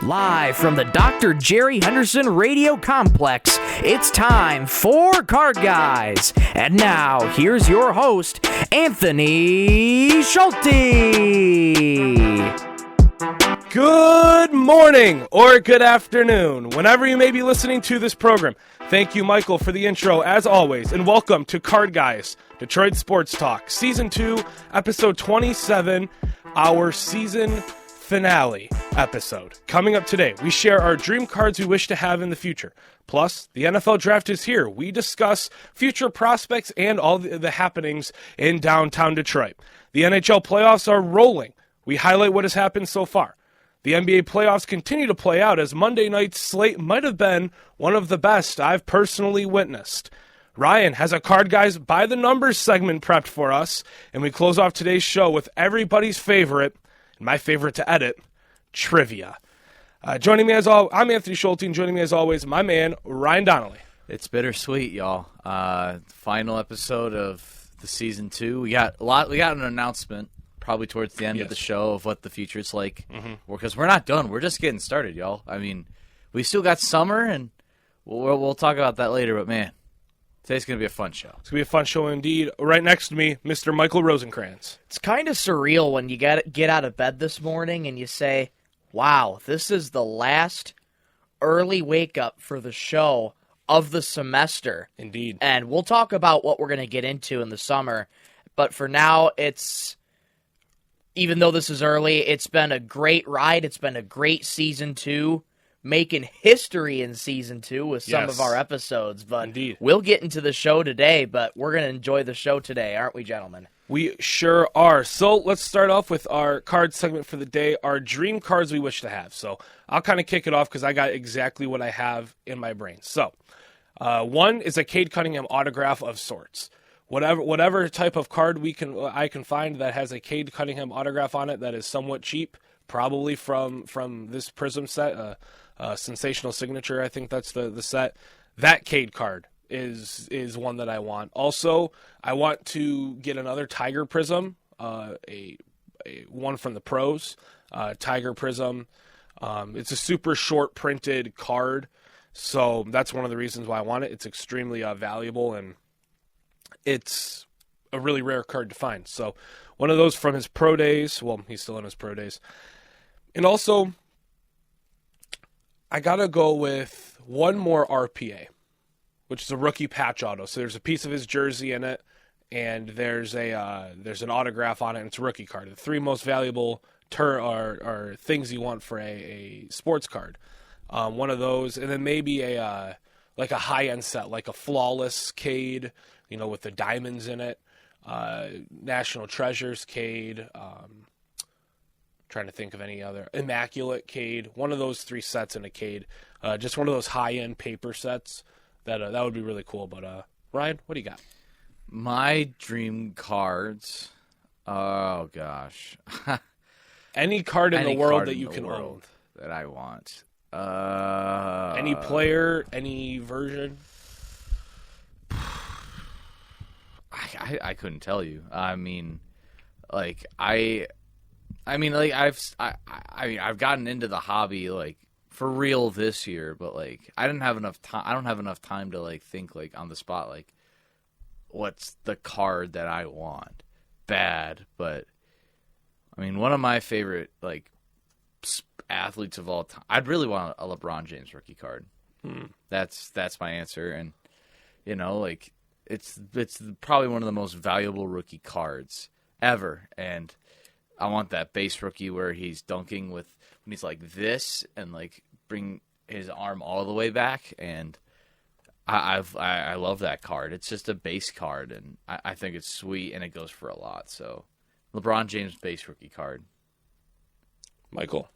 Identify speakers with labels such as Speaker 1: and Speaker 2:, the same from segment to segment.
Speaker 1: Live from the Dr. Jerry Henderson Radio Complex, it's time for Card Guys. And now, here's your host, Anthony Schulte.
Speaker 2: Good morning or good afternoon, whenever you may be listening to this program. Thank you, Michael, for the intro, as always, and welcome to Card Guys, Detroit Sports Talk, Season 2, Episode 27, our season finale episode. Coming up today, we share our dream cards we wish to have in the future. Plus, the NFL draft is here. We discuss future prospects and all the happenings in downtown Detroit. The NHL playoffs are rolling. We highlight what has happened so far. The NBA playoffs continue to play out as Monday night's slate might have been one of the best I've personally witnessed. Ryan has a Card Guys by the Numbers segment prepped for us, and we close off today's show with everybody's favorite, and my favorite to edit, trivia. Joining me as always, I'm Anthony Schulte, and joining me as always, my man, Ryan Donnelly.
Speaker 3: It's bittersweet, y'all. Final episode of the season 2. We got an announcement probably towards the end of the show of what the future's like. Because we're not done. We're just getting started, y'all. I mean, we still got summer, and we'll talk about that later. But, man, today's going to be a fun show.
Speaker 2: It's going to be a fun show indeed. Right next to me, Mr. Michael Rosencrantz.
Speaker 1: It's kind of surreal when you get out of bed this morning and you say, wow, this is the last early wake-up for the show of the semester.
Speaker 2: Indeed.
Speaker 1: And we'll talk about what we're going to get into in the summer. But for now, even though this is early, it's been a great ride. It's been a great Season 2, making history in Season 2 with some of our episodes. But
Speaker 2: Indeed.
Speaker 1: We'll get into the show today, but we're going to enjoy the show today, aren't we, gentlemen?
Speaker 2: We sure are. So let's start off with our card segment for the day, our dream cards we wish to have. So I'll kind of kick it off because I got exactly what I have in my brain. So one is a Cade Cunningham autograph of sorts. Whatever type of card I can find that has a Cade Cunningham autograph on it that is somewhat cheap, probably from this Prism set, Sensational Signature, I think that's the set. That Cade card is one that I want. Also, I want to get another Tiger Prism, a one from the pros, Tiger Prism. It's a super short printed card, so that's one of the reasons why I want it. It's extremely valuable, and it's a really rare card to find. So one of those from his pro days. Well, he's still in his pro days. And also, I got to go with one more RPA, which is a rookie patch auto. So there's a piece of his jersey in it, and there's an autograph on it, and it's a rookie card. The three most valuable are things you want for a sports card. One of those, and then maybe a high-end set, like a flawless Cade, with the diamonds in it. National Treasures Cade. Trying to think of any other. Immaculate Cade. One of those three sets in a Cade. Just one of those high-end paper sets. That would be really cool. But Ryan, what do you got?
Speaker 3: My dream cards. Oh gosh.
Speaker 2: Any card in the world that you can own
Speaker 3: that I want.
Speaker 2: Any player, any version.
Speaker 3: I couldn't tell you. I've gotten into the hobby for real this year, but I don't have enough time to think on the spot what's the card that I want. Bad, but one of my favorite athletes of all time. I'd really want a LeBron James rookie card. That's my answer, and it's probably one of the most valuable rookie cards ever, and I want that base rookie where he's dunking when he's like this and bring his arm all the way back, and I love that card. It's just a base card, and I think it's sweet, and it goes for a lot. So LeBron James base rookie card.
Speaker 2: Michael.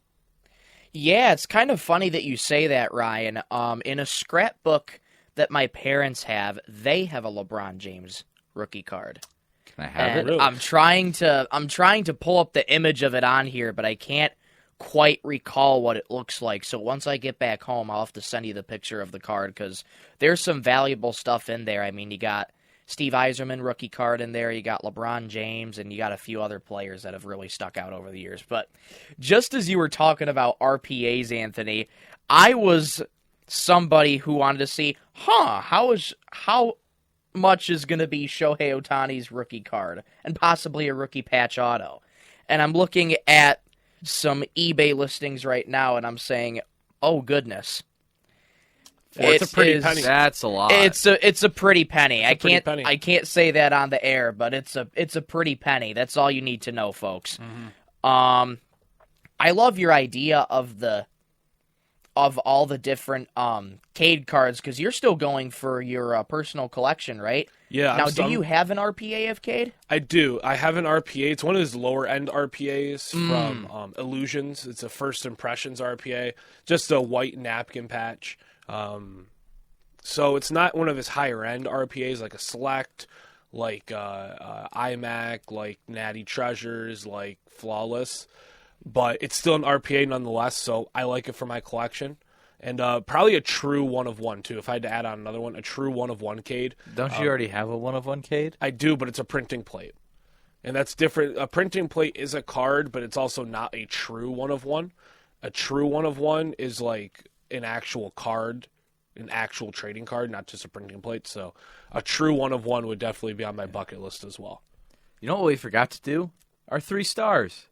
Speaker 1: Yeah, it's kind of funny that you say that, Ryan. In a scrapbook that my parents have, they have a LeBron James rookie card.
Speaker 3: Can I have
Speaker 1: it?
Speaker 2: Really?
Speaker 1: I'm trying to pull up the image of it on here, but I can't quite recall what it looks like. So once I get back home, I'll have to send you the picture of the card because there's some valuable stuff in there. You got Steve Yzerman rookie card in there. You got LeBron James, and you got a few other players that have really stuck out over the years. But just as you were talking about RPAs, Anthony, I was somebody who wanted to see, how much is going to be Shohei Ohtani's rookie card and possibly a rookie patch auto. And I'm looking at some eBay listings right now, and I'm saying, oh goodness.
Speaker 2: It's a pretty penny.
Speaker 3: That's a lot.
Speaker 1: It's a pretty penny.
Speaker 2: It's a pretty penny.
Speaker 1: I can't say that on the air, but it's a pretty penny. That's all you need to know, folks.
Speaker 2: Mm-hmm.
Speaker 1: I love your idea of all the different Cade cards, because you're still going for your personal collection, right?
Speaker 2: Yeah.
Speaker 1: Now, do you have an RPA of Cade?
Speaker 2: I do. I have an RPA. It's one of his lower-end RPAs from Illusions. It's a First Impressions RPA, just a white napkin patch. So it's not one of his higher-end RPAs, like a Select, like iMac, like Natty Treasures, like Flawless. But it's still an RPA nonetheless, so I like it for my collection. And probably a true 1-of-1, too. If I had to add on another one, a true 1-of-1 Cade.
Speaker 3: Don't you already have a 1-of-1 Cade?
Speaker 2: I do, but it's a printing plate. And that's different. A printing plate is a card, but it's also not a true 1-of-1. A true 1-of-1 is like an actual card, an actual trading card, not just a printing plate. So a true 1-of-1 would definitely be on my bucket list as well.
Speaker 3: You know what we forgot to do? Our 3 stars.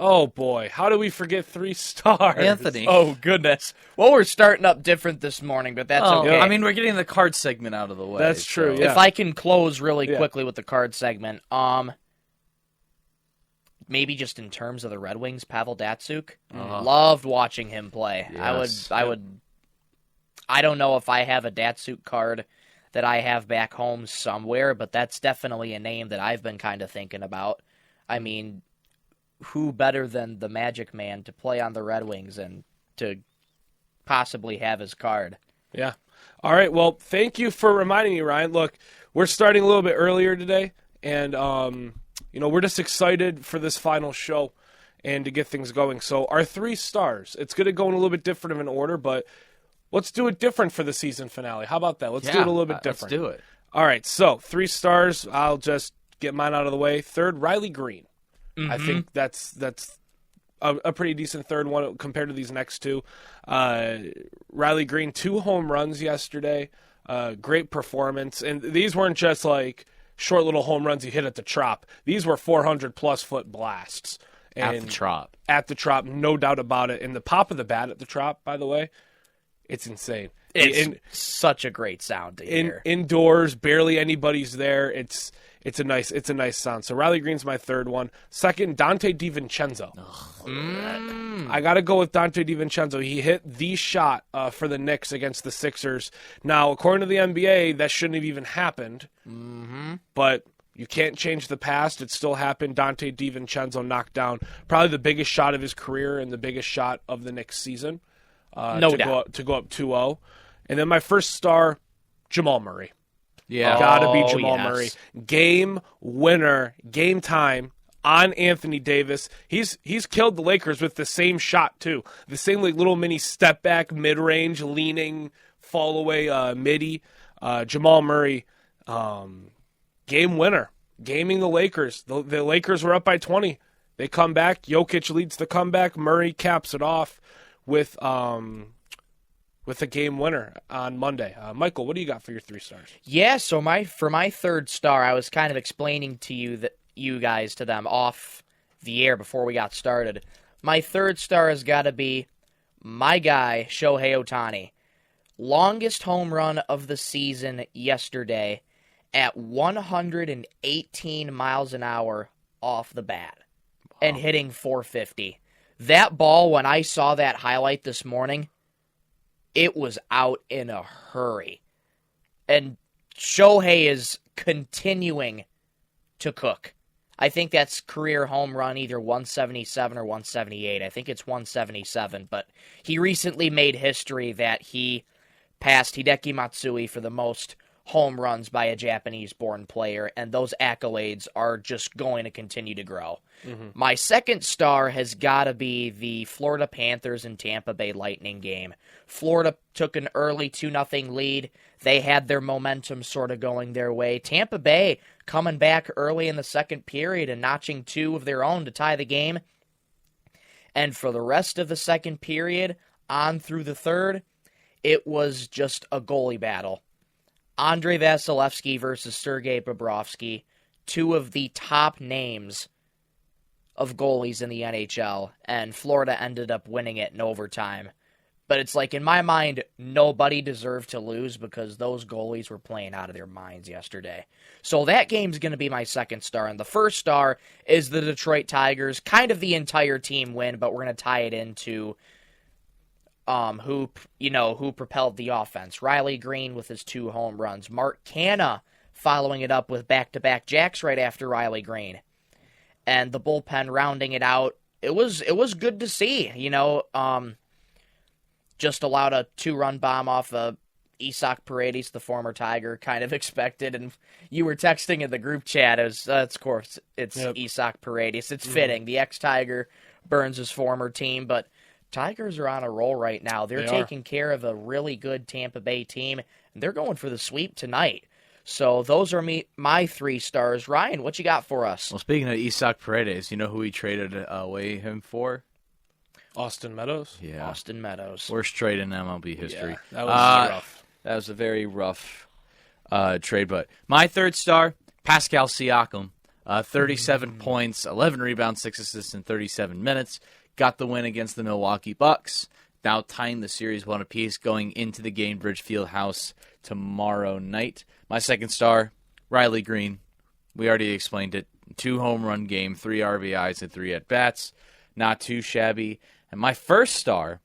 Speaker 2: Oh, boy. How do we forget 3 stars?
Speaker 3: Anthony.
Speaker 1: Oh, goodness. Well, we're starting up different this morning, but that's okay.
Speaker 3: I mean, we're getting the card segment out of the way.
Speaker 2: That's true,
Speaker 3: so.
Speaker 2: yeah.
Speaker 1: If I can close really quickly with the card segment, maybe just in terms of the Red Wings, Pavel Datsyuk. Loved watching him play.
Speaker 3: Yes.
Speaker 1: I don't know if I have a Datsyuk card that I have back home somewhere, but that's definitely a name that I've been kind of thinking about. I mean, who better than the Magic Man to play on the Red Wings and to possibly have his card?
Speaker 2: Yeah. All right. Well, thank you for reminding me, Ryan. Look, we're starting a little bit earlier today, and we're just excited for this final show and to get things going. So our 3 stars, it's going to go in a little bit different of an order, but let's do it different for the season finale. How about that? Let's do it a little bit different.
Speaker 3: Let's do it.
Speaker 2: All right. So 3 stars. I'll just get mine out of the way. 3rd, Riley Green. I think that's a pretty decent 3rd one compared to these next 2. Riley Green, 2 home runs yesterday. Great performance. And these weren't just like short little home runs he hit at the Trop. These were 400-plus foot blasts. And
Speaker 3: At the Trop.
Speaker 2: At the Trop, no doubt about it. And the pop of the bat at the Trop, by the way, it's insane.
Speaker 1: It's such a great sound to hear.
Speaker 2: Indoors, barely anybody's there. It's a nice sound. So Riley Green's my 3rd one. 2nd, Dante DiVincenzo. I got to go with Dante DiVincenzo. He hit the shot for the Knicks against the Sixers. Now, according to the NBA, that shouldn't have even happened. But you can't change the past. It still happened. Dante DiVincenzo knocked down probably the biggest shot of his career and the biggest shot of the Knicks season.
Speaker 1: No doubt.
Speaker 2: To go up 2-0. And then my 1st star, Jamal Murray.
Speaker 3: Yeah.
Speaker 2: Gotta be Jamal Murray. Game winner, game time on Anthony Davis. He's killed the Lakers with the same shot, too. The same like little mini step back, mid-range, leaning, fall away midi. Jamal Murray, game winner. Gaming the Lakers. The Lakers were up by 20. They come back. Jokic leads the comeback. Murray caps it off with a game winner on Monday. Michael, what do you got for your 3 stars?
Speaker 1: Yeah, so for my 3rd star, I was kind of explaining to you guys to them off the air before we got started. My 3rd star has got to be my guy, Shohei Ohtani. Longest home run of the season yesterday at 118 miles an hour off the bat and hitting 450. That ball, when I saw that highlight this morning, it was out in a hurry. And Shohei is continuing to cook. I think that's career home run, either 177 or 178. I think it's 177, but he recently made history that he passed Hideki Matsui for the most home runs by a Japanese-born player, and those accolades are just going to continue to grow. My second star has got to be the Florida Panthers and Tampa Bay Lightning game. Florida took an early 2-0 lead. They had their momentum sort of going their way. Tampa Bay coming back early in the second period and notching 2 of their own to tie the game. And for the rest of the second period, on through the third, it was just a goalie battle. Andrei Vasilevsky versus Sergei Bobrovsky, 2 of the top names of goalies in the NHL, and Florida ended up winning it in overtime. But it's like, in my mind, nobody deserved to lose because those goalies were playing out of their minds yesterday. So that game's going to be my second star, and the first star is the Detroit Tigers. Kind of the entire team win, but we're going to tie it into who propelled the offense. Riley Green with his 2 home runs. Mark Canha following it up with back-to-back jacks right after Riley Green. And the bullpen rounding it out. It was good to see, just allowed a 2-run bomb off of Isaac Paredes, the former Tiger, kind of expected. And you were texting in the group chat. Of course, it's Isaac Paredes. It's fitting. The ex-Tiger burns his former team, but Tigers are on a roll right now. They're taking care of a really good Tampa Bay team, and they're going for the sweep tonight. So those are my 3 stars. Ryan, what you got for us?
Speaker 3: Well, speaking of Isaac Paredes, you know who he traded away him for?
Speaker 2: Austin Meadows?
Speaker 3: Yeah.
Speaker 1: Austin Meadows.
Speaker 3: Worst trade in MLB history.
Speaker 2: Yeah, that was rough.
Speaker 3: That was a very rough trade. But my third star, Pascal Siakam. 37 points, 11 rebounds, 6 assists in 37 minutes. Got the win against the Milwaukee Bucks. Now tying the series 1 apiece going into the Gainbridge Fieldhouse tomorrow night. My second star, Riley Green. We already explained it. 2 home run game, 3 RBIs and 3 at-bats. Not too shabby. And my first star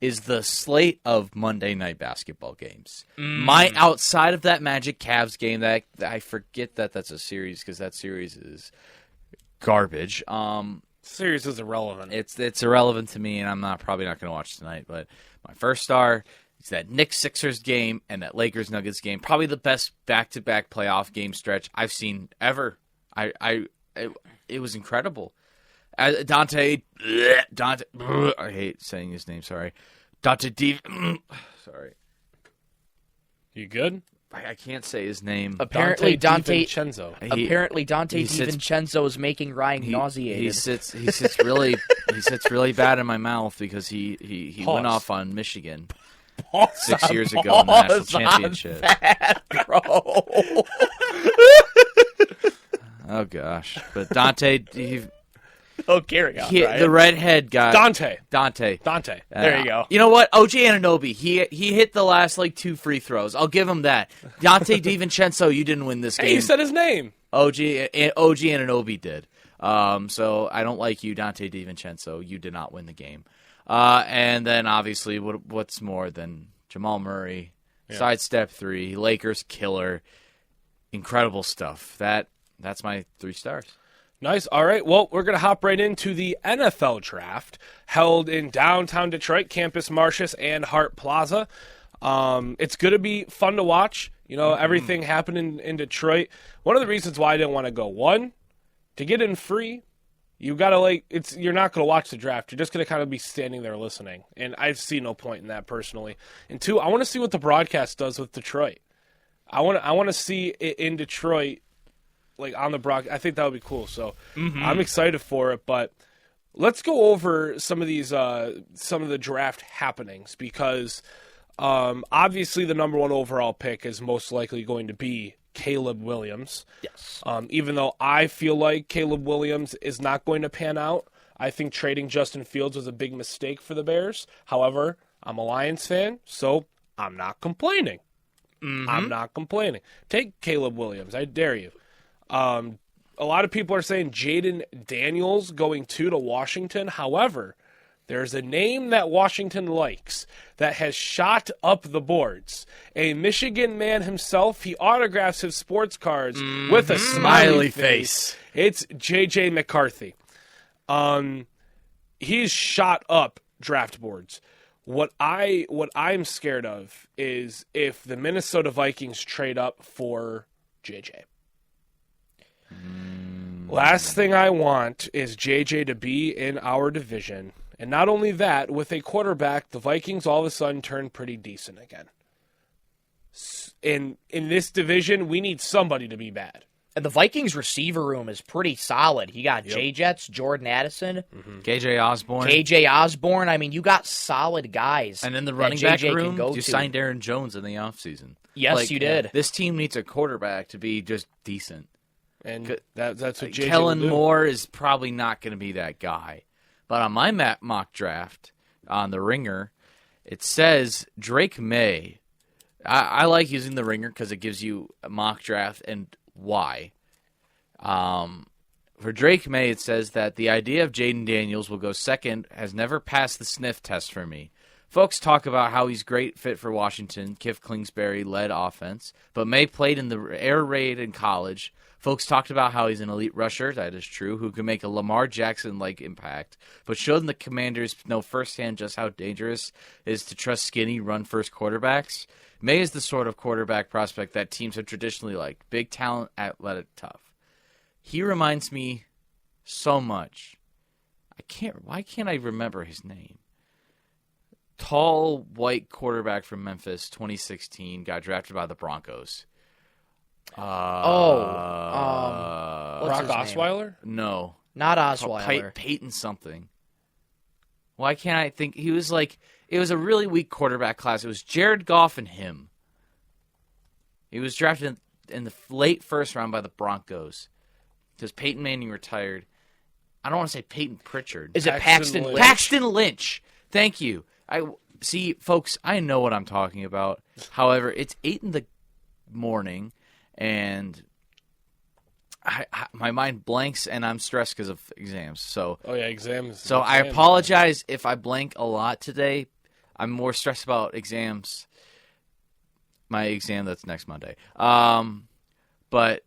Speaker 3: is the slate of Monday night basketball games. My outside of that Magic Cavs game, that I forget that's a series because that series is garbage.
Speaker 2: Series is irrelevant.
Speaker 3: It's irrelevant to me, and I'm probably not going to watch tonight. But my first star is that Knicks Sixers game and that Lakers Nuggets game. Probably the best back-to-back playoff game stretch I've seen ever. It was incredible. Dante, I hate saying his name. Sorry, Dante sorry.
Speaker 2: You good?
Speaker 3: I can't say his name.
Speaker 1: Apparently, Dante
Speaker 2: DiVincenzo.
Speaker 1: DiVincenzo is making Ryan nauseated.
Speaker 3: He sits really bad in my mouth because he went off on Michigan 6 years ago in the national championship.
Speaker 1: That, bro.
Speaker 3: Oh gosh, but Dante.
Speaker 1: Carry on.
Speaker 3: The redhead guy.
Speaker 2: Dante.
Speaker 1: There you go.
Speaker 3: You know what? OG Anunoby. He hit the last 2 free throws. I'll give him that. Dante DiVincenzo, you didn't win this game.
Speaker 2: Hey, you said his name.
Speaker 3: OG Anunoby did. So I don't like you, Dante DiVincenzo. You did not win the game. And then obviously, what's more than Jamal Murray? Sidestep 3, Lakers killer, incredible stuff. That's my 3 stars.
Speaker 2: Nice. All right. Well, we're going to hop right into the NFL draft held in downtown Detroit, Campus Martius and Hart Plaza. It's going to be fun to watch. Everything happening in Detroit. One of the reasons why I didn't want to go, 1, to get in free, you got to you're not going to watch the draft. You're just going to kind of be standing there listening. And I see no point in that personally. And 2, I want to see what the broadcast does with Detroit. I want to see it in Detroit. On the broadcast, I think that would be cool. So I'm excited for it. But let's go over some of these, some of the draft happenings because obviously the number 1 overall pick is most likely going to be Caleb Williams.
Speaker 1: Yes.
Speaker 2: Even though I feel like Caleb Williams is not going to pan out, I think trading Justin Fields was a big mistake for the Bears. However, I'm a Lions fan, so I'm not complaining. I'm not complaining. Take Caleb Williams. I dare you. A lot of people are saying Jaden Daniels going to Washington. However, there's a name that Washington likes that has shot up the boards. A Michigan man himself. He autographs his sports cards with a smiley face. It's J.J. McCarthy. He's shot up draft boards. What I'm scared of is if the Minnesota Vikings trade up for JJ. Last thing I want is JJ to be in our division. And not only that, with a quarterback, the Vikings all of a sudden turn pretty decent again. In this division, we need somebody to be bad.
Speaker 1: And the Vikings receiver room is pretty solid. You got J-Jets, Jordan Addison,
Speaker 3: KJ Osborne.
Speaker 1: KJ Osborne. I mean, you got solid guys.
Speaker 3: And in the running back room, you signed Aaron Jones in the offseason.
Speaker 1: Yes, you did.
Speaker 3: This team needs a quarterback to be just decent.
Speaker 2: And that's what JJ
Speaker 3: Kellen
Speaker 2: will do.
Speaker 3: Moore is probably not going to be that guy. But on my mock draft, on the Ringer, it says Drake May. I like using the Ringer because it gives you a mock draft and why. For Drake May, it says that the idea of Jaden Daniels will go second has never passed the sniff test for me. Folks talk about how he's great fit for Washington, Cliff Kingsbury-led offense, but May played in the air raid in college. Folks talked about how he's an elite rusher, that is true, who can make a Lamar Jackson-like impact, but showed the Commanders know firsthand just how dangerous it is to trust skinny, run-first quarterbacks. May is the sort of quarterback prospect that teams have traditionally liked. Big talent, athletic, tough. He reminds me so much. Why can't I remember his name? Tall, white quarterback from Memphis, 2016, got drafted by the Broncos.
Speaker 1: Brock
Speaker 2: Osweiler?
Speaker 3: No.
Speaker 1: Not Osweiler.
Speaker 3: Peyton something. Why can't I think? He was like, it was a really weak quarterback class. It was Jared Goff and him. He was drafted in the late first round by the Broncos because Peyton Manning retired. I don't want to say Peyton Pritchard.
Speaker 1: Is it Paxton Lynch?
Speaker 3: Paxton Lynch. Thank you. See, folks, I know what I'm talking about. However, it's 8 in the morning, and my mind blanks, and I'm stressed because of exams. So,
Speaker 2: exams.
Speaker 3: So I apologize if I blank a lot today. I'm more stressed about exams. My exam that's next Monday. But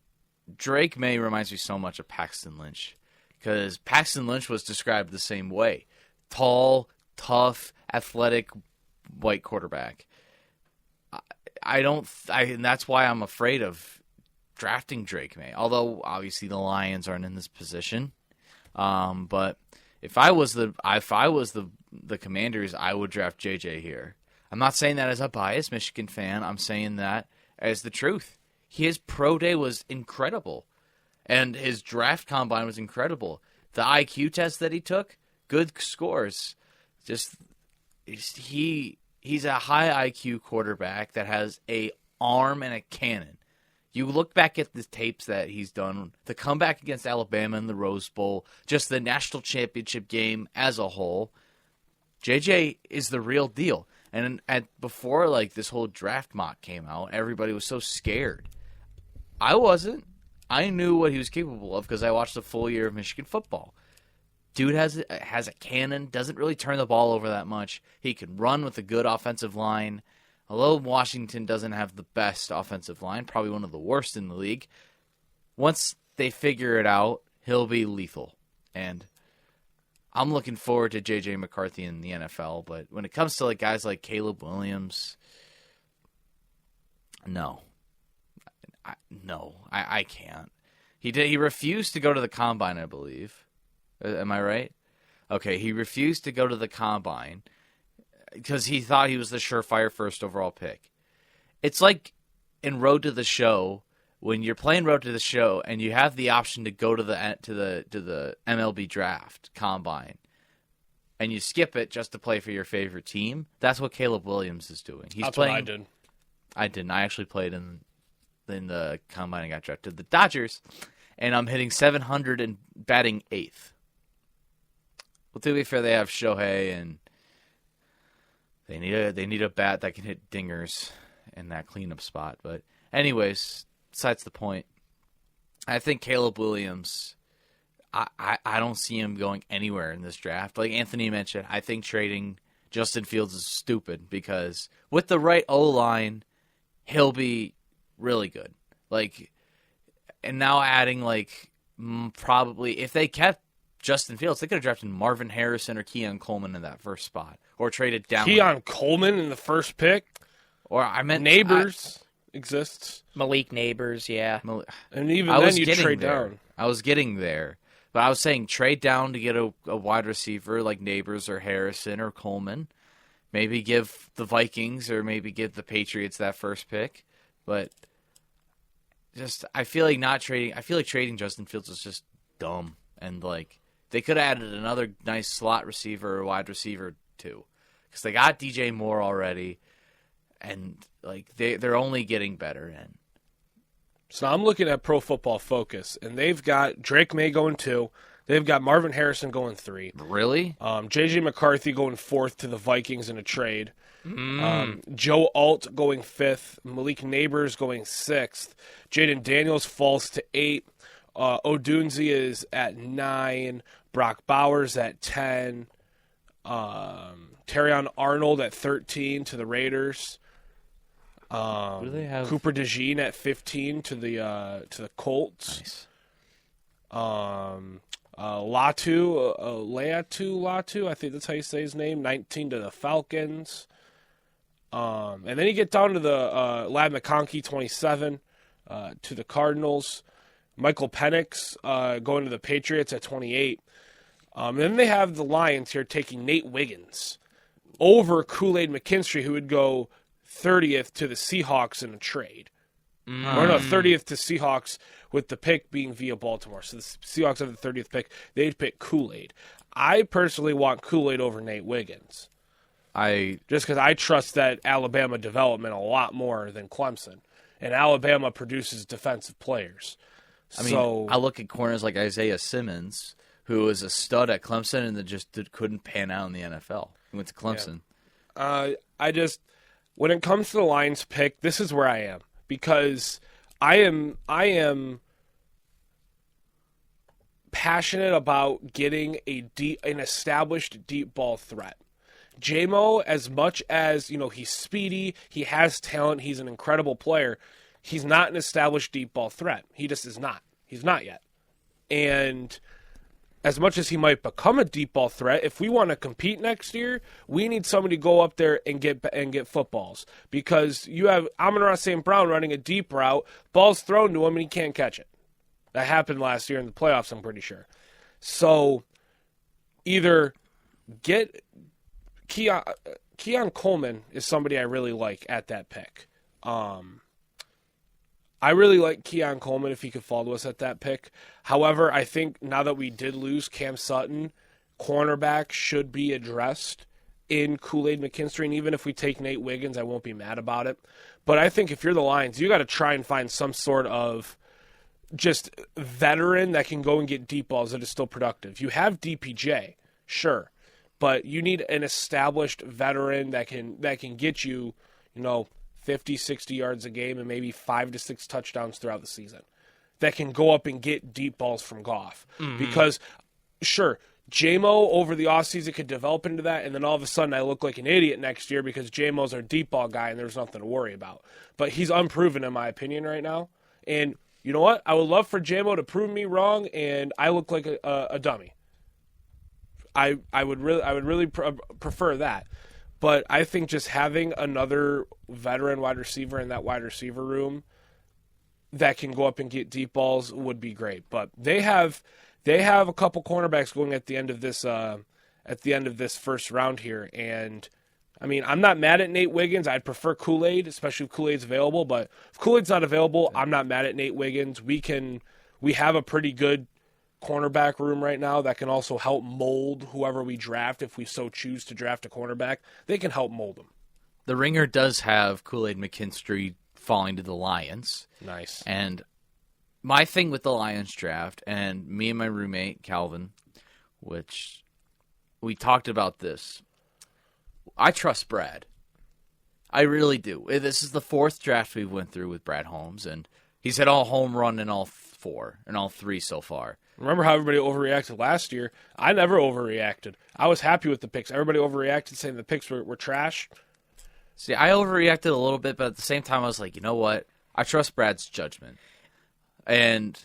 Speaker 3: Drake May reminds me so much of Paxton Lynch because Paxton Lynch was described the same way: tall, tough, athletic, white quarterback. And that's why I'm afraid of drafting Drake May. Although obviously the Lions aren't in this position, but if I was the Commanders, I would draft JJ here. I'm not saying that as a biased Michigan fan. I'm saying that as the truth. His pro day was incredible, and his draft combine was incredible. The IQ test that he took, good scores. Just he's a high IQ quarterback that has a arm and a cannon. You look back at the tapes that he's done, the comeback against Alabama in the Rose Bowl, just the national championship game as a whole. JJ is the real deal. And before this whole draft mock came out, everybody was so scared. I wasn't. I knew what he was capable of because I watched a full year of Michigan football. Dude has a cannon, doesn't really turn the ball over that much. He can run with a good offensive line. Although Washington doesn't have the best offensive line, probably one of the worst in the league, once they figure it out, he'll be lethal. And I'm looking forward to J.J. McCarthy in the NFL. But when it comes to guys like Caleb Williams, no. I can't. He refused to go to the Combine, I believe. Am I right? Okay, he refused to go to the Combine because he thought he was the surefire first overall pick. It's like in Road to the Show, when you're playing Road to the Show and you have the option to go to the MLB draft combine, and you skip it just to play for your favorite team. That's what Caleb Williams is doing.
Speaker 2: That's what I did.
Speaker 3: I didn't. I actually played in the combine and got drafted to the Dodgers, and I'm hitting 700 and batting 8th. Well, to be fair, they have Shohei, and they need a bat that can hit dingers in that cleanup spot. But anyways, besides the point, I think Caleb Williams, I don't see him going anywhere in this draft. Like Anthony mentioned, I think trading Justin Fields is stupid because with the right O-line, he'll be really good. And now adding probably if they kept Justin Fields, they could have drafted Marvin Harrison or Keon Coleman in that first spot, or traded down.
Speaker 2: Keon Coleman in the first pick.
Speaker 3: Or I meant
Speaker 2: Neighbors exists.
Speaker 1: Malik Neighbors, yeah.
Speaker 2: And even
Speaker 3: I
Speaker 2: then
Speaker 3: was
Speaker 2: you
Speaker 3: getting
Speaker 2: trade
Speaker 3: there.
Speaker 2: down.
Speaker 3: I was getting there. But I was saying trade down to get a wide receiver like Neighbors or Harrison or Coleman. Maybe give the Vikings or maybe give the Patriots that first pick. But just I feel like trading Justin Fields is just dumb. And like they could have added another nice slot receiver or wide receiver too. Because they got DJ Moore already. And like they're only getting better. And
Speaker 2: So I'm looking at Pro Football Focus, and they've got Drake May going 2. They've got Marvin Harrison going 3.
Speaker 3: really?
Speaker 2: J.J. McCarthy going 4th to the Vikings in a trade. Joe Alt going 5th. Malik Neighbors going 6th. Jaden Daniels falls to 8. Odunzi is at 9. Brock Bowers at 10. Terrion Arnold at 13 to the Raiders.
Speaker 3: Who do they have?
Speaker 2: Cooper DeJean at 15 to the Colts.
Speaker 3: Nice.
Speaker 2: Latu, I think that's how you say his name, 19 to the Falcons. And then you get down to the Ladd McConkey, 27 to the Cardinals. Michael Penix going to the Patriots at 28. And then they have the Lions here taking Nate Wiggins over Kool-Aid McKinstry, who would go 30th to the Seahawks in a trade. Or no, 30th to Seahawks with the pick being via Baltimore. So the Seahawks have the 30th pick. They'd pick Kool-Aid. I personally want Kool-Aid over Nate Wiggins. Just because I trust that Alabama development a lot more than Clemson. And Alabama produces defensive players.
Speaker 3: I mean, I look at corners like Isaiah Simmons, who was a stud at Clemson and that just couldn't pan out in the NFL. He went to Clemson.
Speaker 2: Yeah. When it comes to the Lions pick, this is where I am. Because I am passionate about getting an established deep ball threat. J-Mo, as much as, he's speedy, he has talent, he's an incredible player, he's not an established deep ball threat. He just is not. He's not yet. And as much as he might become a deep ball threat, if we want to compete next year, we need somebody to go up there and get footballs. Because you have Amon-Ra St. Brown running a deep route, ball's thrown to him, and he can't catch it. That happened last year in the playoffs, I'm pretty sure. So either get Keon Coleman is somebody I really like at that pick. I really like Keon Coleman if he could fall to us at that pick. However, I think now that we did lose Cam Sutton, cornerback should be addressed in Kool-Aid McKinstry. And even if we take Nate Wiggins, I won't be mad about it. But I think if you're the Lions, you got to try and find some sort of just veteran that can go and get deep balls that is still productive. You have DPJ, sure. But you need an established veteran that can get you, 50, 60 yards a game and maybe 5 to 6 touchdowns throughout the season that can go up and get deep balls from Goff. Mm-hmm. Because, sure, J-Mo over the offseason could develop into that, and then all of a sudden I look like an idiot next year because J-Mo's our deep ball guy and there's nothing to worry about. But he's unproven in my opinion right now. And you know what? I would love for J-Mo to prove me wrong and I look like a dummy. I would really prefer that. But I think just having another veteran wide receiver in that wide receiver room that can go up and get deep balls would be great. But they have a couple cornerbacks going at the end of this first round here. And I mean, I'm not mad at Nate Wiggins. I'd prefer Kool-Aid, especially if Kool-Aid's available. But if Kool-Aid's not available, I'm not mad at Nate Wiggins. We have a pretty good cornerback room right now that can also help mold whoever we draft if we so choose to draft a cornerback. They can help mold them.
Speaker 3: The Ringer does have Kool-Aid McKinstry falling to the Lions.
Speaker 2: Nice.
Speaker 3: And my thing with the Lions draft, and me and my roommate, Calvin, which we talked about this, I trust Brad. I really do. This is the 4th draft we went through with Brad Holmes, and he's hit all home run in all 4, and all 3 so far.
Speaker 2: Remember how everybody overreacted last year? I never overreacted. I was happy with the picks. Everybody overreacted saying the picks were trash.
Speaker 3: See, I overreacted a little bit, but at the same time I was like, you know what? I trust Brad's judgment. And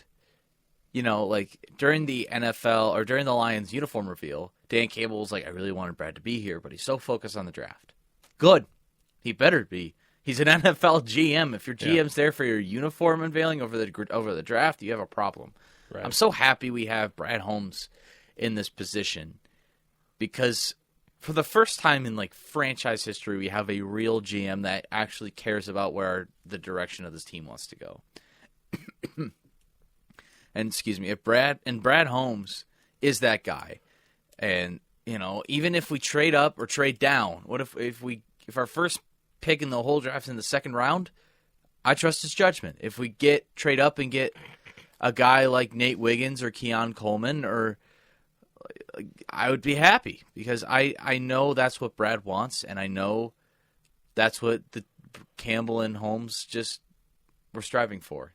Speaker 3: like during the NFL or during the Lions uniform reveal, Dan Cable was like, I really wanted Brad to be here, but he's so focused on the draft. Good. He better be. He's an NFL GM. If your GM's there for your uniform unveiling over the draft, you have a problem.
Speaker 2: Right.
Speaker 3: I'm so happy we have Brad Holmes in this position because for the first time in like franchise history, we have a real GM that actually cares about where the direction of this team wants to go. And excuse me, if Brad Holmes is that guy, and even if we trade up or trade down, what if our first pick in the whole draft in the second round? I trust his judgment. If we trade up and get a guy like Nate Wiggins or Keon Coleman, or I would be happy because I know that's what Brad wants, and I know that's what the Campbell and Holmes just were striving for.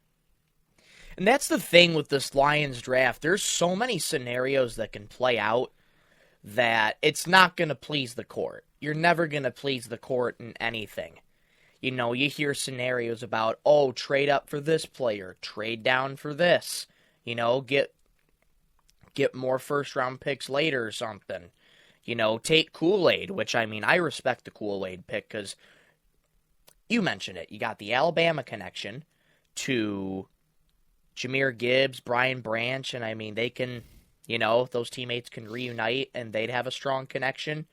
Speaker 1: And that's the thing with this Lions draft. There's so many scenarios that can play out that it's not going to please the court. You're never going to please the court in anything. You hear scenarios about, trade up for this player, trade down for this, get more first-round picks later or something. Take Kool-Aid, which, I respect the Kool-Aid pick because you mentioned it. You got the Alabama connection to Jahmyr Gibbs, Brian Branch, and they can, those teammates can reunite and they'd have a strong connection.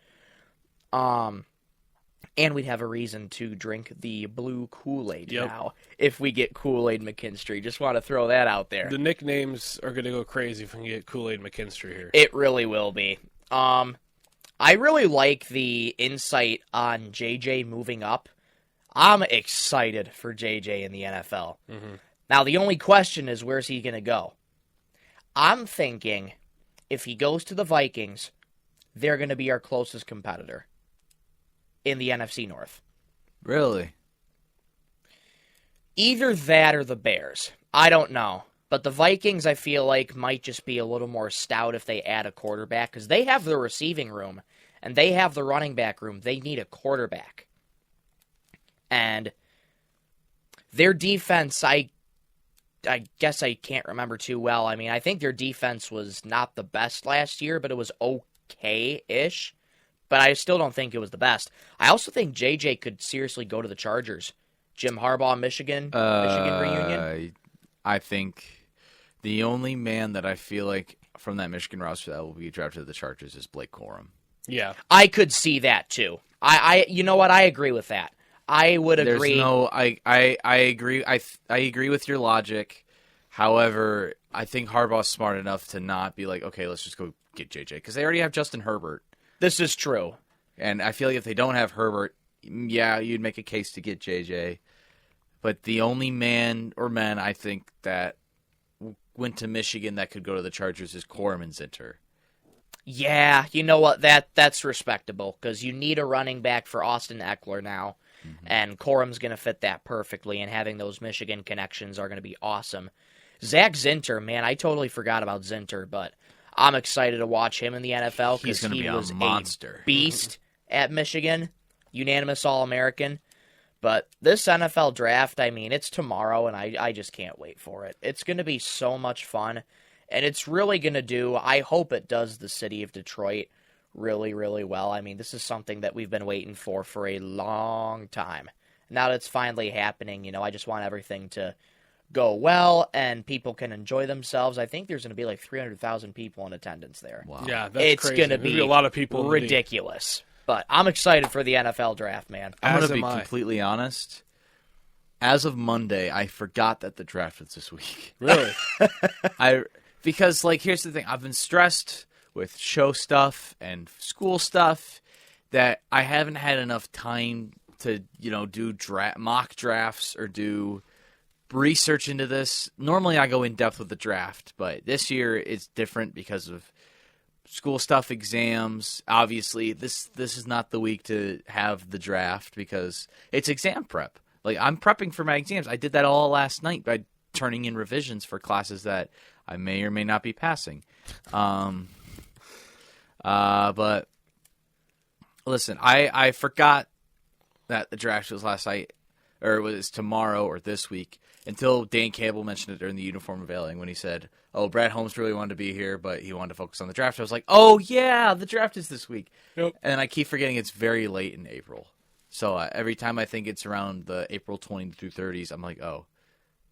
Speaker 1: And we'd have a reason to drink the blue Kool-Aid now if we get Kool-Aid McKinstry. Just want to throw that out there.
Speaker 2: The nicknames are going to go crazy if we can get Kool-Aid McKinstry here.
Speaker 1: It really will be. I really like the insight on JJ moving up. I'm excited for JJ in the NFL.
Speaker 2: Mm-hmm.
Speaker 1: Now, the only question is, where's he going to go? I'm thinking if he goes to the Vikings, they're going to be our closest competitor in the NFC North.
Speaker 3: Really?
Speaker 1: Either that or the Bears. I don't know. But the Vikings, I feel like, might just be a little more stout if they add a quarterback, because they have the receiving room, and they have the running back room. They need a quarterback. And their defense, I guess I can't remember too well. I think their defense was not the best last year, but it was okay-ish. But I still don't think it was the best. I also think JJ could seriously go to the Chargers. Jim Harbaugh, Michigan reunion.
Speaker 3: I think the only man that I feel like from that Michigan roster that will be drafted to the Chargers is Blake Corum.
Speaker 2: Yeah.
Speaker 1: I could see that too. You know what? I agree with that. I would agree.
Speaker 3: I agree. I agree with your logic. However, I think Harbaugh's smart enough to not be like, okay, let's just go get JJ, because they already have Justin Herbert.
Speaker 1: This is true.
Speaker 3: And I feel like if they don't have Herbert, you'd make a case to get JJ. But the only man or men I think that went to Michigan that could go to the Chargers is Corum and Zinter.
Speaker 1: Yeah, you know what? That's respectable, because you need a running back for Austin Eckler now. Mm-hmm. And Corum's going to fit that perfectly, and having those Michigan connections are going to be awesome. Zach Zinter, man, I totally forgot about Zinter, but I'm excited to watch him in the NFL because he was a monster, beast at Michigan, unanimous All-American. But this NFL draft, it's tomorrow, and I just can't wait for it. It's going to be so much fun, and it's really going to do, I hope it does the city of Detroit really, really well. This is something that we've been waiting for a long time. Now that it's finally happening, I just want everything to go well and people can enjoy themselves. I think there's going to be like 300,000 people in attendance there.
Speaker 2: Wow. Yeah, that's
Speaker 1: it's
Speaker 2: crazy.
Speaker 1: Going to be
Speaker 2: a lot of people.
Speaker 1: Ridiculous. But I'm excited for the NFL draft, man.
Speaker 3: I'm going to be completely honest. As of Monday, I forgot that the draft was this week.
Speaker 2: Really?
Speaker 3: Because here's the thing. I've been stressed with show stuff and school stuff that I haven't had enough time to, do mock drafts or do research into this. Normally I go in depth with the draft, but this year it's different because of school stuff, exams. Obviously, this is not the week to have the draft because it's exam prep. I'm prepping for my exams. I did that all last night by turning in revisions for classes that I may or may not be passing. But listen, I forgot that the draft was last night. or it was tomorrow or this week, until Dan Campbell mentioned it during the uniform unveiling when he said, "Oh, Brad Holmes really wanted to be here, but he wanted to focus on the draft." I was like, "Oh yeah, the draft is this week."
Speaker 2: Yep.
Speaker 3: And I keep forgetting it's very late in April. So every time I think it's around the April 20 through 30s, I'm like, "Oh,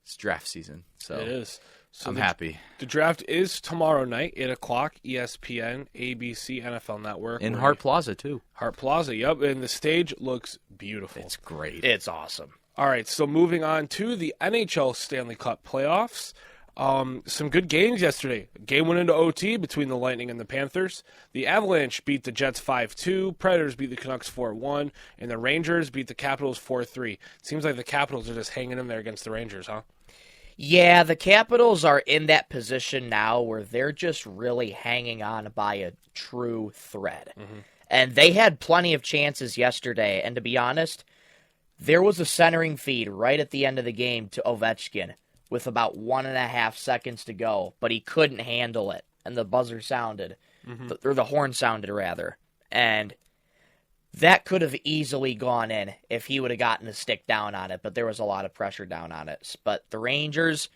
Speaker 3: it's draft season." So
Speaker 2: It is. So
Speaker 3: I'm happy.
Speaker 2: The draft is tomorrow night, 8 o'clock, ESPN, ABC, NFL Network.
Speaker 3: In Hart Plaza, too.
Speaker 2: Hart Plaza, yep. And the stage looks beautiful.
Speaker 3: It's great.
Speaker 1: It's awesome.
Speaker 2: All right, so moving on to the NHL Stanley Cup playoffs. Some good games yesterday. Game went into OT between the Lightning and the Panthers. The Avalanche beat the Jets 5-2. Predators beat the Canucks 4-1. And the Rangers beat the Capitals 4-3. Seems like the Capitals are just hanging in there against the Rangers, huh?
Speaker 1: Yeah, the Capitals are in that position now where they're just really hanging on by a true thread. Mm-hmm. And they had plenty of chances yesterday. And to be honest, there was a centering feed right at the end of the game to Ovechkin with about 1.5 seconds to go, but he couldn't handle it. And the buzzer sounded, or the horn sounded rather. And that could have easily gone in if he would have gotten a stick down on it, but there was a lot of pressure down on it. But the Rangers,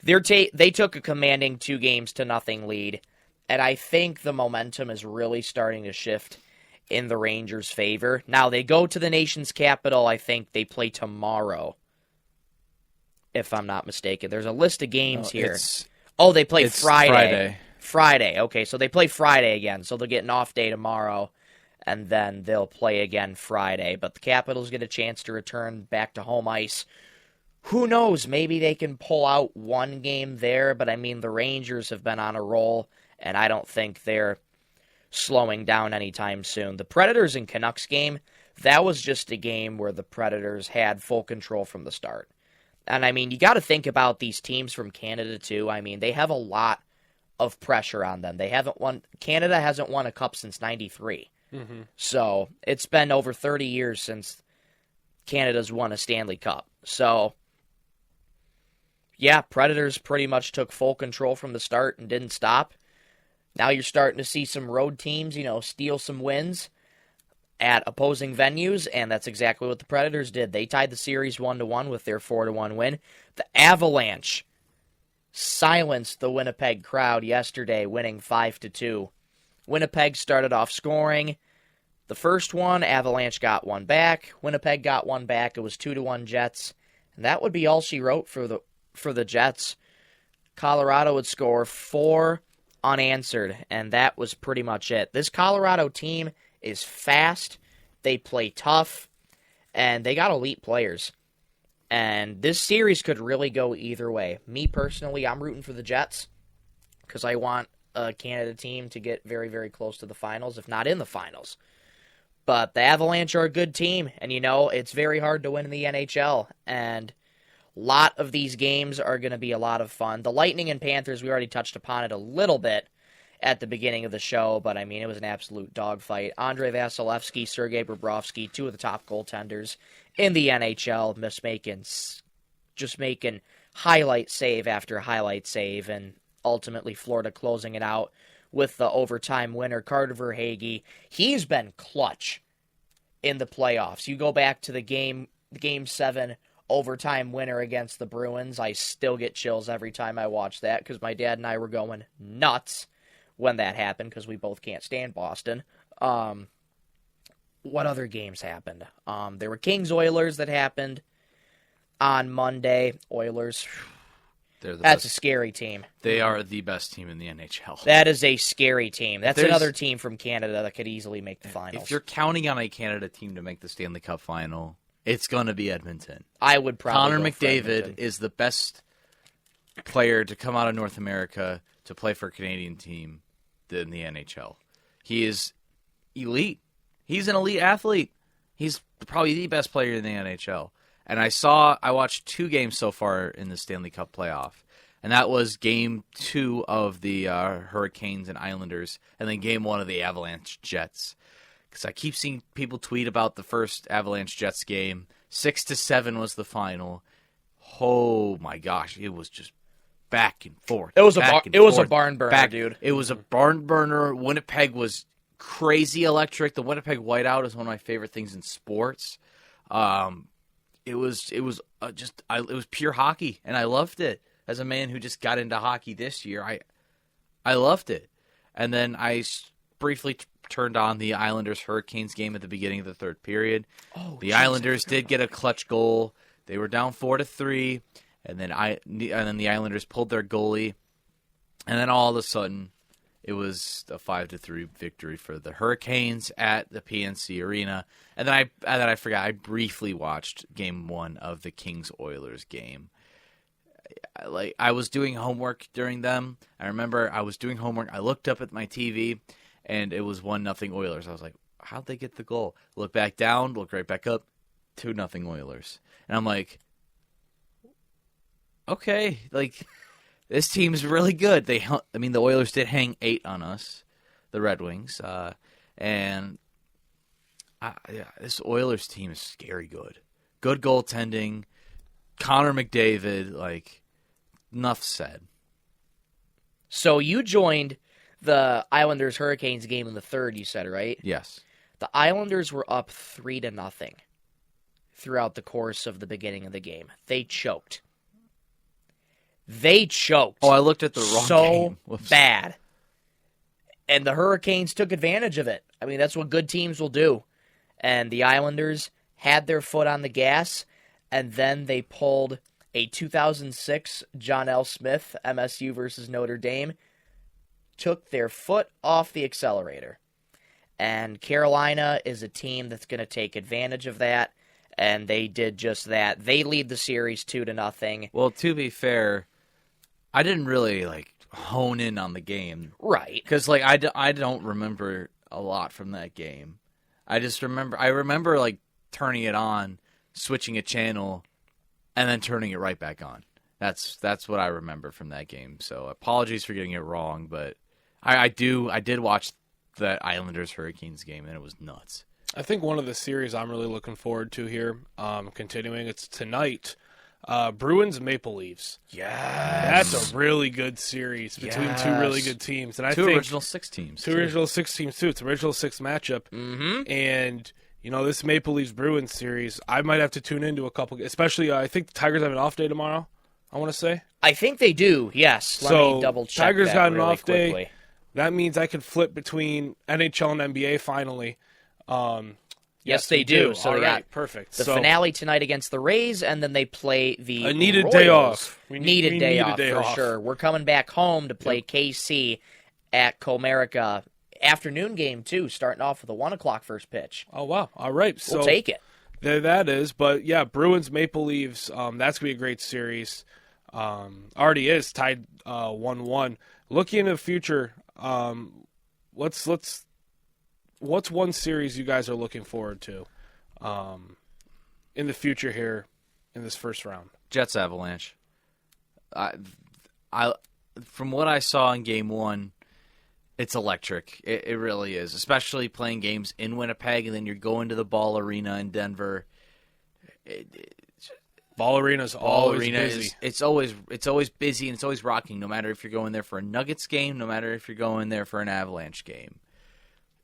Speaker 1: they took a commanding 2-0 lead, and I think the momentum is really starting to shift in the Rangers' favor. Now, they go to the nation's capital. I think they play tomorrow, if I'm not mistaken. There's a list of games here. They play Friday. Friday. Okay, so they play Friday again, so they'll get an off day tomorrow. And then they'll play again Friday. But the Capitals get a chance to return back to home ice. Who knows? Maybe they can pull out one game there. But, I mean, the Rangers have been on a roll, and I don't think they're slowing down anytime soon. The Predators and Canucks game, that was just a game where the Predators had full control from the start. And, I mean, you got to think about these teams from Canada, too. I mean, they have a lot of pressure on them. Canada hasn't won a cup since 93. Mm-hmm. So it's been over 30 years since Canada's won a Stanley Cup. So, yeah, Predators pretty much took full control from the start and didn't stop. Now you're starting to see some road teams, steal some wins at opposing venues, and that's exactly what the Predators did. They tied the series 1-1 with their 4-1 win. The Avalanche silenced the Winnipeg crowd yesterday, winning 5-2. Winnipeg started off scoring. The first one, Avalanche got one back. Winnipeg got one back. It was 2-1 Jets. And that would be all she wrote for the Jets. Colorado would score 4 unanswered, and that was pretty much it. This Colorado team is fast. They play tough, and they got elite players. And this series could really go either way. Me personally, I'm rooting for the Jets because I want a Canada team to get very, very close to the finals, if not in the finals. But the Avalanche are a good team, and it's very hard to win in the NHL, and a lot of these games are going to be a lot of fun. The Lightning and Panthers, we already touched upon it a little bit at the beginning of the show, but I mean, it was an absolute dogfight. Andrei Vasilevsky, Sergei Bobrovsky, 2 of the top goaltenders in the NHL, just making highlight save after highlight save, and ultimately Florida closing it out with the overtime winner, Carter Verhaeghe. He's been clutch in the playoffs. You go back to the Game 7 overtime winner against the Bruins. I still get chills every time I watch that because my dad and I were going nuts when that happened because we both can't stand Boston. What other games happened? There were Kings-Oilers that happened on Monday. Oilers... That's a scary team.
Speaker 3: They are the best team in the NHL.
Speaker 1: That is a scary team. That's another team from Canada that could easily make the finals.
Speaker 3: If you're counting on a Canada team to make the Stanley Cup final, it's going to be Edmonton.
Speaker 1: I would probably
Speaker 3: Connor McDavid is the best player to come out of North America to play for a Canadian team in the NHL. He is elite. He's an elite athlete. He's probably the best player in the NHL. And I watched 2 games so far in the Stanley Cup playoff. And that was Game 2 of the Hurricanes and Islanders, and then Game 1 of the Avalanche Jets. Because I keep seeing people tweet about the first Avalanche Jets game. 6-7 was the final. Oh my gosh, it was just back and forth.
Speaker 1: It was a barn burner, dude.
Speaker 3: It was a barn burner. Winnipeg was crazy electric. The Winnipeg whiteout is one of my favorite things in sports. it was it was pure hockey, and I loved it. As a man who just got into hockey this year, I loved it. And then I briefly turned on the Islanders Hurricanes game at the beginning of the third period. The Islanders did get a clutch goal. They were down 4-3, and then the Islanders pulled their goalie, and then all of a sudden it was a 5-3 victory for the Hurricanes at the PNC Arena. And then I forgot, I briefly watched Game 1 of the Kings Oilers game. I was doing homework during them. I remember I was doing homework. I looked up at my TV, and it was 1-0 Oilers. I was like, how'd they get the goal? Look back down, look right back up, 2-0 Oilers. And I'm like, okay, like, this team's really good. The Oilers did hang 8 on us, the Red Wings. And this Oilers team is scary good. Good goaltending. Connor McDavid, like, enough said.
Speaker 1: So you joined the Islanders Hurricanes game in the third, you said, right?
Speaker 3: Yes.
Speaker 1: The Islanders were up 3-0 throughout the course of the beginning of the game. They choked. Oh,
Speaker 3: I looked at the wrong game.
Speaker 1: So bad. And the Hurricanes took advantage of it. I mean, that's what good teams will do. And the Islanders had their foot on the gas, and then they pulled a 2006 John L. Smith, MSU versus Notre Dame, took their foot off the accelerator. And Carolina is a team that's going to take advantage of that, and they did just that. They lead the series 2-0.
Speaker 3: Well, to be fair, I didn't really, hone in on the game.
Speaker 1: Right.
Speaker 3: Because, I don't remember a lot from that game. I remember, turning it on, switching a channel, and then turning it right back on. That's what I remember from that game. So apologies for getting it wrong, but I did watch that Islanders Hurricanes game, and it was nuts.
Speaker 2: I think one of the series I'm really looking forward to here, continuing, it's tonight, Bruins Maple Leafs.
Speaker 3: Yes.
Speaker 2: That's a really good series between two really good teams. And I think
Speaker 3: original 6 teams.
Speaker 2: Two original 6 teams, too. It's an original 6 matchup.
Speaker 1: Mm-hmm.
Speaker 2: And this Maple Leafs Bruins series, I might have to tune into a couple, especially I think the Tigers have an off day tomorrow, I want to say.
Speaker 1: I think they do, yes. Let me double check
Speaker 2: Tigers
Speaker 1: that
Speaker 2: got an
Speaker 1: really
Speaker 2: off day.
Speaker 1: quickly.
Speaker 2: That means I can flip between NHL and NBA finally.
Speaker 1: Yes, they do. So
Speaker 2: all
Speaker 1: they
Speaker 2: right,
Speaker 1: got
Speaker 2: perfect.
Speaker 1: the finale tonight against the Rays, and then they play the
Speaker 2: a needed
Speaker 1: Royals.
Speaker 2: day off.
Speaker 1: We need a day off. Sure. We're coming back home to play KC at Comerica. Afternoon game, too, starting off with a 1 o'clock first pitch.
Speaker 2: Oh, wow. All right. So
Speaker 1: we'll take it.
Speaker 2: There that is. But, yeah, Bruins, Maple Leafs, that's going to be a great series. Already is tied 1-1. Looking into the future, what's one series you guys are looking forward to in the future here in this first round?
Speaker 3: Jets Avalanche. I from what I saw in Game 1, it's electric. It really is, especially playing games in Winnipeg, and then you're going to the Ball Arena in Denver.
Speaker 2: Ball Arena's always busy.
Speaker 3: It's always busy, and it's always rocking, no matter if you're going there for a Nuggets game, no matter if you're going there for an Avalanche game.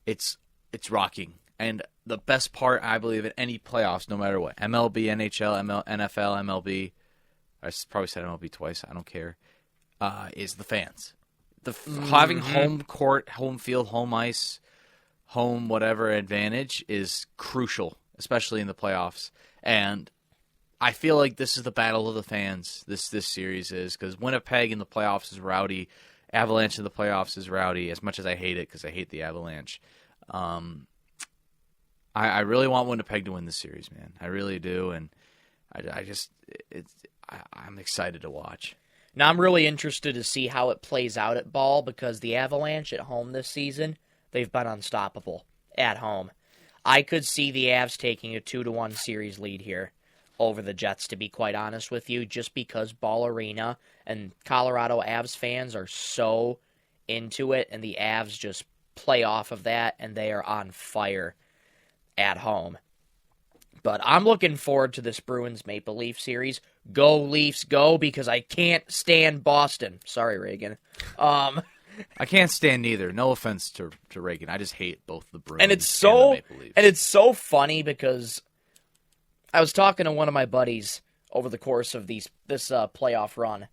Speaker 3: It's rocking. And the best part, I believe, in any playoffs, no matter what, MLB, NHL, NFL, MLB, I probably said MLB twice, I don't care, is the fans. Having home court, home field, home ice, home whatever advantage is crucial, especially in the playoffs. And I feel like this is the battle of the fans, this series is, because Winnipeg in the playoffs is rowdy, Avalanche in the playoffs is rowdy, as much as I hate it, because I hate the Avalanche. I really want Winnipeg to win this series, man. I really do, and I'm excited to watch.
Speaker 1: Now, I'm really interested to see how it plays out at Ball, because the Avalanche at home this season, they've been unstoppable at home. I could see the Avs taking a 2-1 series lead here over the Jets, to be quite honest with you, just because Ball Arena and Colorado Avs fans are so into it, and the Avs just play off of that, and they are on fire at home. But I'm looking forward to this Bruins Maple Leaf series. Go Leafs, go, because I can't stand Boston. Sorry, Reagan.
Speaker 3: I can't stand either. No offense to Reagan. I just hate both the Bruins
Speaker 1: and
Speaker 3: the Maple Leafs.
Speaker 1: And it's so funny because I was talking to one of my buddies over the course of this playoff run,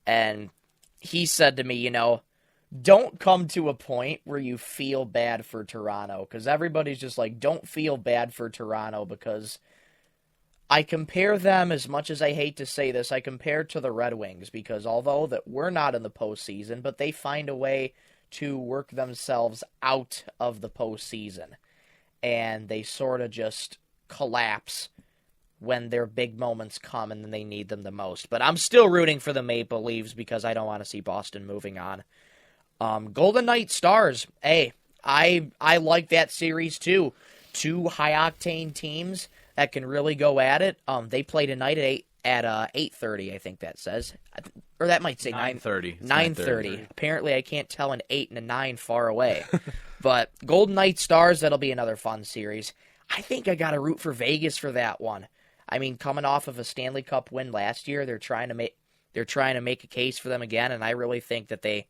Speaker 1: and he said to me, don't come to a point where you feel bad for Toronto, because everybody's just like, don't feel bad for Toronto, because I compare them, as much as I hate to say this, I compare to the Red Wings, because although that we're not in the postseason, but they find a way to work themselves out of the postseason, and they sort of just collapse when their big moments come and then they need them the most. But I'm still rooting for the Maple Leafs because I don't want to see Boston moving on. Golden Knights Stars, hey, I like that series too. Two high-octane teams that can really go at it. They play tonight at 8:30, I think that says. Or that might say
Speaker 3: 9:30.
Speaker 1: 9:30. Apparently I can't tell an 8 and a 9 far away. But Golden Knights Stars, that'll be another fun series. I think I got to root for Vegas for that one. I mean, coming off of a Stanley Cup win last year, they're trying to make a case for them again, and I really think that they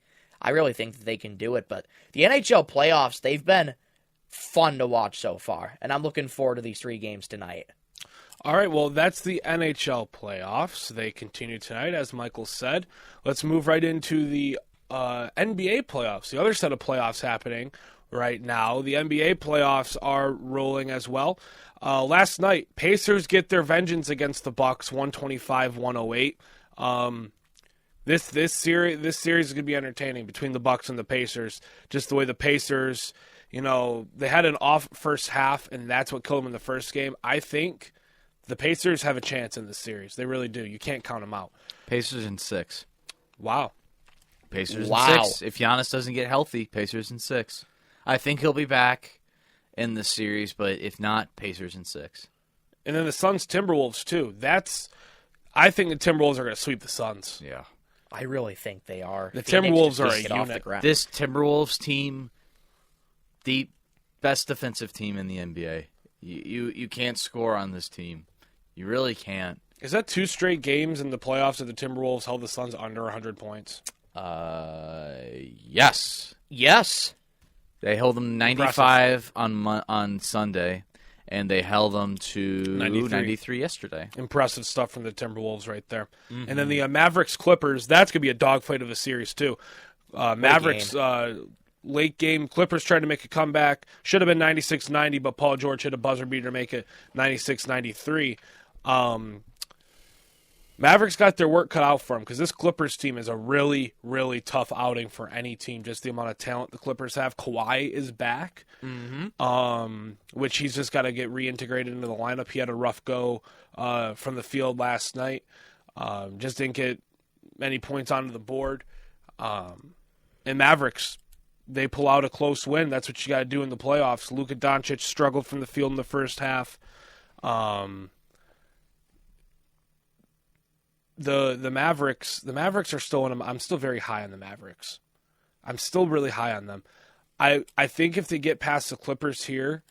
Speaker 1: can do it. But the NHL playoffs, they've been fun to watch so far, and I'm looking forward to these 3 games tonight.
Speaker 2: All right, well, that's the NHL playoffs. They continue tonight, as Michael said. Let's move right into the NBA playoffs, the other set of playoffs happening right now. The NBA playoffs are rolling as well. Last night, Pacers get their vengeance against the Bucks, 125-108. This series is going to be entertaining between the Bucks and the Pacers. Just the way the Pacers, they had an off first half, and that's what killed them in the first game. I think the Pacers have a chance in this series. They really do. You can't count them out.
Speaker 3: Pacers in 6.
Speaker 2: Wow.
Speaker 3: Pacers in 6. If Giannis doesn't get healthy, Pacers in 6. I think he'll be back in the series, but if not, Pacers in 6.
Speaker 2: And then the Suns Timberwolves too. I think the Timberwolves are going to sweep the Suns.
Speaker 3: Yeah.
Speaker 1: I really think they are.
Speaker 2: The Timberwolves are a unit.
Speaker 3: This Timberwolves team, the best defensive team in the NBA. You can't score on this team. You really can't.
Speaker 2: Is that 2 straight games in the playoffs that the Timberwolves held the Suns under 100 points?
Speaker 3: Yes.
Speaker 1: Yes.
Speaker 3: They held them 95 on Sunday, and they held them to 93 yesterday.
Speaker 2: Impressive stuff from the Timberwolves right there. Mm-hmm. And then the Mavericks Clippers, that's going to be a dogfight of a series too. Mavericks late game, Clippers tried to make a comeback. Should have been 96-90, but Paul George hit a buzzer beater to make it 96-93. Mavericks got their work cut out for them because this Clippers team is a really, really tough outing for any team, just the amount of talent the Clippers have. Kawhi is back, which he's just got to get reintegrated into the lineup. He had a rough go from the field last night. Just didn't get many points onto the board. And Mavericks, they pull out a close win. That's what you got to do in the playoffs. Luka Doncic struggled from the field in the first half. The Mavericks are still in them. I'm still very high on the Mavericks. I'm still really high on them. I think if they get past the Clippers here,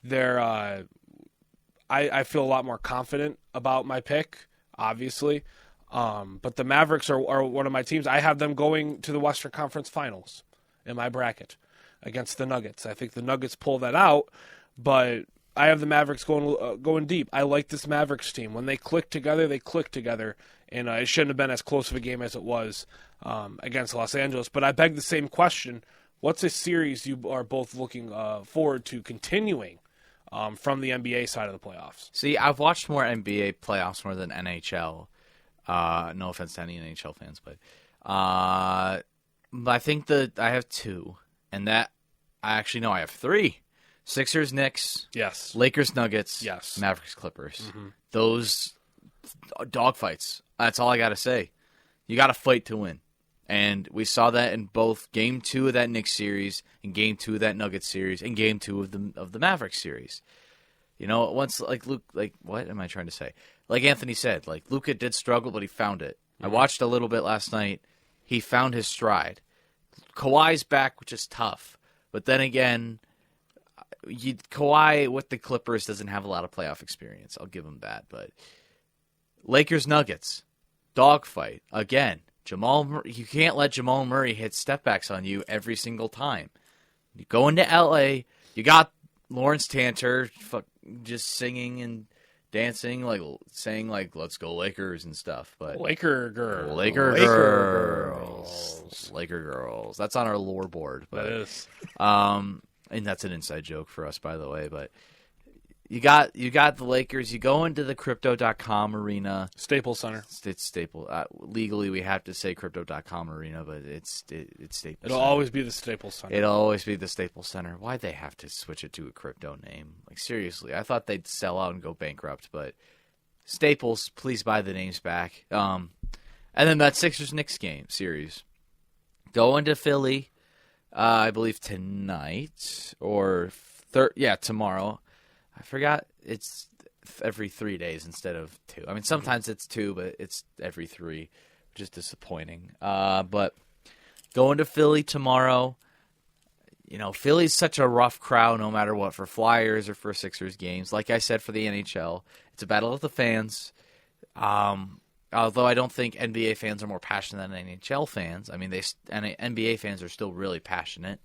Speaker 2: they're I feel a lot more confident about my pick, obviously. But the Mavericks are one of my teams. I have them going to the Western Conference Finals in my bracket against the Nuggets. I think the Nuggets pull that out, but I have the Mavericks going deep. I like this Mavericks team. When they click together, and it shouldn't have been as close of a game as it was against Los Angeles. But I beg the same question. What's a series you are both looking forward to continuing from the NBA side of the playoffs?
Speaker 3: See, I've watched more NBA playoffs more than NHL. No offense to any NHL fans, but I think that I have 2, and that I have 3. Sixers, Knicks,
Speaker 2: yes.
Speaker 3: Lakers, Nuggets,
Speaker 2: yes.
Speaker 3: Mavericks, Clippers. Mm-hmm. Those dogfights. That's all I got to say. You got to fight to win. And we saw that in both Game 2 of that Knicks series and Game 2 of that Nuggets series and Game 2 of the Mavericks series. Once, what am I trying to say? Like Anthony said, Luka did struggle, but he found it. Mm-hmm. I watched a little bit last night. He found his stride. Kawhi's back, which is tough. But then again, Kawhi with the Clippers doesn't have a lot of playoff experience. I'll give him that. But Lakers Nuggets, dogfight again. You can't let Jamal Murray hit stepbacks on you every single time. You go into LA, you got Lawrence Tanter just singing and dancing, like saying like "Let's go Lakers" and stuff. But
Speaker 2: Laker girls.
Speaker 3: Laker girls. That's on our lore board. But,
Speaker 2: That is.
Speaker 3: and that's an inside joke for us, by the way. But you got the Lakers. You go into the Crypto.com arena.
Speaker 2: Staples Center.
Speaker 3: It's Staples. Legally, we have to say Crypto.com arena, but it's Staples.
Speaker 2: It'll
Speaker 3: Center.
Speaker 2: always be the Staples Center.
Speaker 3: It'll always be the Staples Center. Why'd they have to switch it to a crypto name? Like, seriously, I thought they'd sell out and go bankrupt, but Staples, please buy the names back. And then that Sixers-Knicks game series. Go into Philly, I believe tonight, or tomorrow. I forgot it's every 3 days instead of 2. I mean, sometimes it's 2, but it's every 3, which is disappointing. But going to Philly tomorrow, Philly's such a rough crowd no matter what, for Flyers or for Sixers games. Like I said, for the NHL, it's a battle of the fans. Although I don't think NBA fans are more passionate than NHL fans. I mean, NBA fans are still really passionate.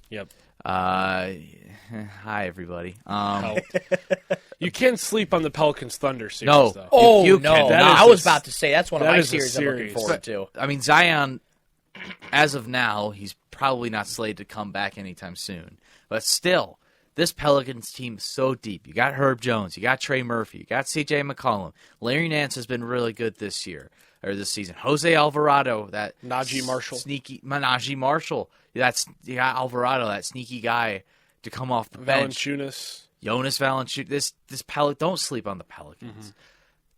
Speaker 2: Yep.
Speaker 3: Hi, everybody.
Speaker 2: You can't sleep on the Pelicans Thunder series,
Speaker 3: No.
Speaker 2: though.
Speaker 1: Oh,
Speaker 3: You
Speaker 1: no.
Speaker 3: can-
Speaker 1: I was about to say that's one of
Speaker 2: that
Speaker 1: my
Speaker 2: is a
Speaker 1: series I'm looking
Speaker 2: series.
Speaker 1: forward to.
Speaker 3: I mean, Zion, as of now, he's probably not slated to come back anytime soon. But still, this Pelicans team is so deep. You got Herb Jones, you got Trey Murphy, you got C.J. McCollum. Larry Nance has been really good this season. Jose Alvarado, that
Speaker 2: Najee Marshall.
Speaker 3: Najee Marshall. You got Alvarado, that sneaky guy to come off the bench.
Speaker 2: Valanciunas.
Speaker 3: Jonas Valanciunas. This don't sleep on the Pelicans.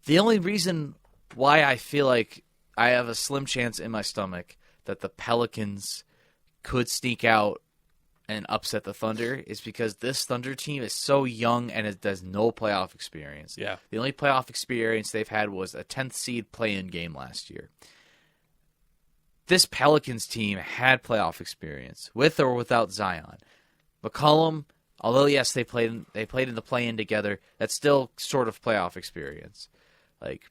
Speaker 3: The only reason why I feel like I have a slim chance in my stomach that the Pelicans could sneak out and upset the Thunder is because this Thunder team is so young and it does no playoff experience.
Speaker 2: Yeah.
Speaker 3: The only playoff experience they've had was a 10th seed play-in game last year. This Pelicans team had playoff experience, with or without Zion. McCollum, although yes, they played in the play-in together, that's still sort of playoff experience. Like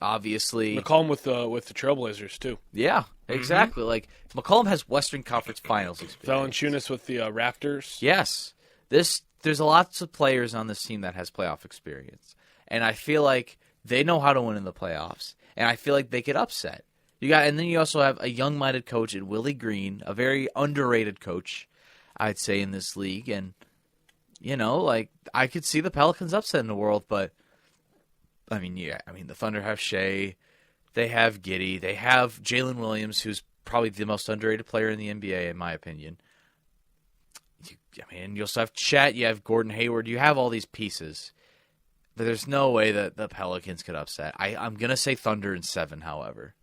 Speaker 3: obviously,
Speaker 2: McCollum with the Trailblazers, too.
Speaker 3: yeah, exactly. Like McCollum has Western Conference Finals experience.
Speaker 2: Valanciunas with the Raptors.
Speaker 3: Yes, there's lots of players on this team that has playoff experience, and I feel like they know how to win in the playoffs, and I feel like they could upset. And then you also have a young-minded coach in Willie Green, a very underrated coach, I'd say, in this league. And, I could see the Pelicans upsetting the world, but, the Thunder have Shea, they have Giddey, they have Jalen Williams, who's probably the most underrated player in the NBA, in my opinion. You also have Chet, you have Gordon Hayward, you have all these pieces. But there's no way that the Pelicans could upset. I'm going to say Thunder in 7, however.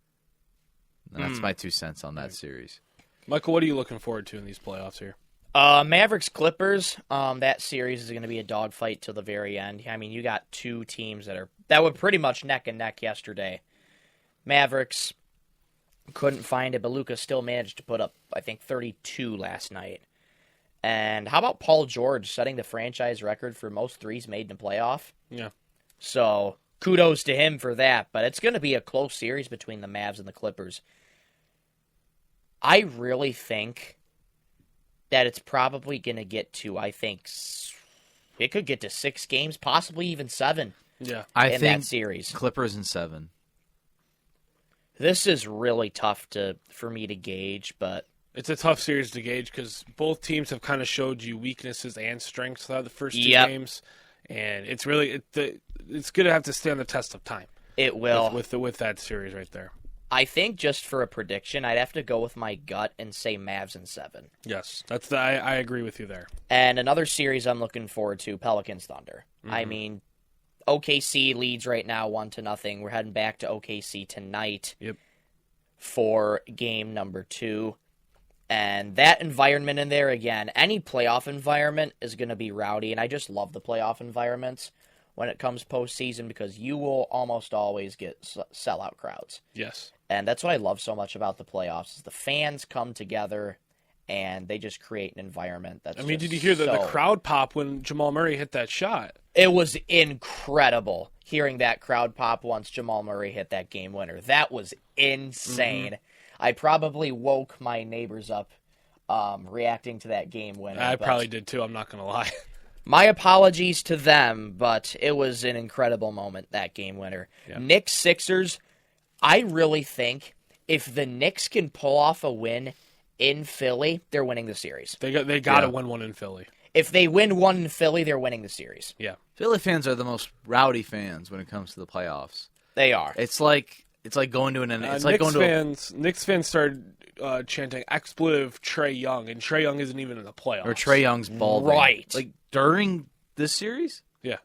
Speaker 3: And that's my 2 cents on that series.
Speaker 2: Michael, what are you looking forward to in these playoffs here?
Speaker 1: Mavericks Clippers. That series is going to be a dogfight till the very end. I mean, you got two teams that were pretty much neck and neck yesterday. Mavericks couldn't find it, but Luka still managed to put up, I think, 32 last night. And how about Paul George setting the franchise record for most threes made in a playoff?
Speaker 2: Yeah.
Speaker 1: So kudos to him for that. But it's going to be a close series between the Mavs and the Clippers. I really think that it's probably going to get to, it could get to 6 games, possibly even 7.
Speaker 2: Yeah.
Speaker 3: I
Speaker 1: in
Speaker 3: think
Speaker 1: that series.
Speaker 3: Clippers in 7.
Speaker 1: This is really tough for me to gauge, but
Speaker 2: It's a tough series to gauge because both teams have kind of showed you weaknesses and strengths throughout the first 2 games, and it's really it's going to have to stand the test of time.
Speaker 1: it will.
Speaker 2: With that series right there.
Speaker 1: I think just for a prediction, I'd have to go with my gut and say Mavs in 7.
Speaker 2: Yes, I agree with you there.
Speaker 1: And another series I'm looking forward to, Pelicans Thunder. I mean, OKC leads right now 1-0. We're heading back to OKC tonight for game number 2. And that environment in there, again, any playoff environment is going to be rowdy. And I just love the playoff environments when it comes postseason because you will almost always get sellout crowds.
Speaker 2: Yes.
Speaker 1: And that's what I love so much about the playoffs is the fans come together and they just create an environment that's
Speaker 2: did you hear the crowd pop when Jamal Murray hit that shot?
Speaker 1: It was incredible hearing that crowd pop once Jamal Murray hit that game winner. That was insane. I probably woke my neighbors up reacting to that game winner.
Speaker 2: I probably did too, I'm not going to lie.
Speaker 1: My apologies to them, but it was an incredible moment, that game winner. Yeah. Knicks Sixers, I really think if the Knicks can pull off a win in Philly, they're winning the series.
Speaker 2: They got to win one in Philly.
Speaker 1: If they win one in Philly, they're winning the series.
Speaker 2: Yeah.
Speaker 3: Philly fans are the most rowdy fans when it comes to the playoffs.
Speaker 1: They are.
Speaker 3: It's like going to
Speaker 2: Knicks fans started chanting expletive Trae Young, and Trae Young isn't even in the playoffs.
Speaker 3: Or Trae Young's balding.
Speaker 1: Right.
Speaker 3: Like during this series?
Speaker 2: Yeah.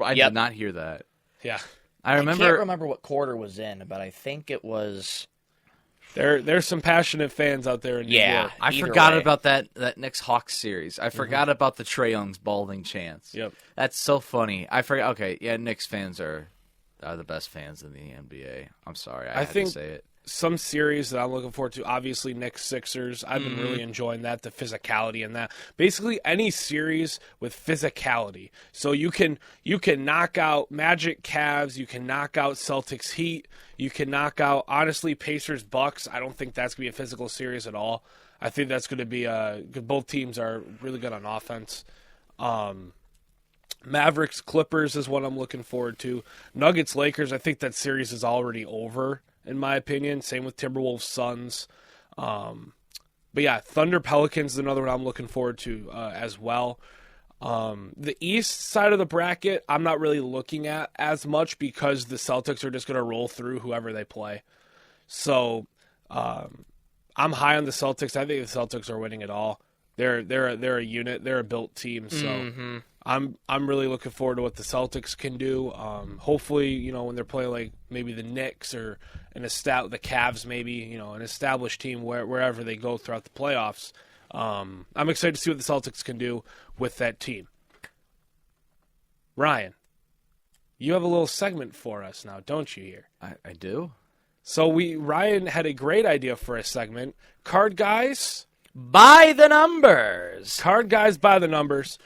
Speaker 3: I did not hear that.
Speaker 2: Yeah.
Speaker 3: I
Speaker 1: can't remember what quarter was in, but I think it was...
Speaker 2: There's some passionate fans out there in New York.
Speaker 3: I forgot about that Knicks Hawks series. I forgot about the Trae Young's balding chants.
Speaker 2: Yep.
Speaker 3: That's so funny. I forgot. Okay, yeah, Knicks fans are the best fans in the NBA. I'm sorry, I had to say it.
Speaker 2: Some series that I'm looking forward to, obviously Knicks Sixers. I've been really enjoying that, the physicality in that. Basically any series with physicality. So you can knock out Magic Cavs, you can knock out Celtics Heat, you can knock out, honestly, Pacers Bucks. I don't think that's going to be a physical series at all. I think that's going to be both teams are really good on offense. Mavericks Clippers is what I'm looking forward to. Nuggets Lakers, I think that series is already over, in my opinion. Same with Timberwolves Suns. But yeah, Thunder Pelicans is another one I'm looking forward to as well. The East side of the bracket, I'm not really looking at as much because the Celtics are just going to roll through whoever they play. So I'm high on the Celtics. I think the Celtics are winning it all. They're a unit. They're a built team. So I'm really looking forward to what the Celtics can do. Hopefully, when they're playing like maybe the Knicks or the Cavs, maybe an established team wherever they go throughout the playoffs. I'm excited to see what the Celtics can do with that team. Ryan, you have a little segment for us now, don't you? Here,
Speaker 3: I do.
Speaker 2: So Ryan had a great idea for a segment. Card Guys
Speaker 1: by the numbers.
Speaker 2: Card Guys by the numbers.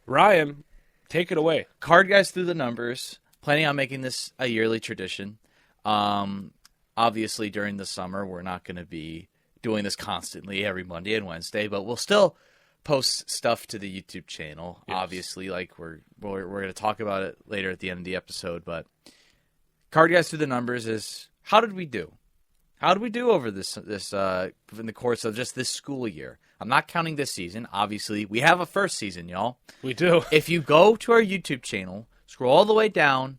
Speaker 2: Ryan, take it away.
Speaker 3: Card Guys through the numbers. Planning on making this a yearly tradition. Obviously, during the summer, we're not going to be doing this constantly every Monday and Wednesday, but we'll still post stuff to the YouTube channel. Yes. Obviously, like we're going to talk about it later at the end of the episode. But Card Guys through the numbers is how did we do? How did we do over this in the course of just this school year? I'm not counting this season. Obviously, we have a first season, y'all.
Speaker 2: We do.
Speaker 3: If you go to our YouTube channel, scroll all the way down,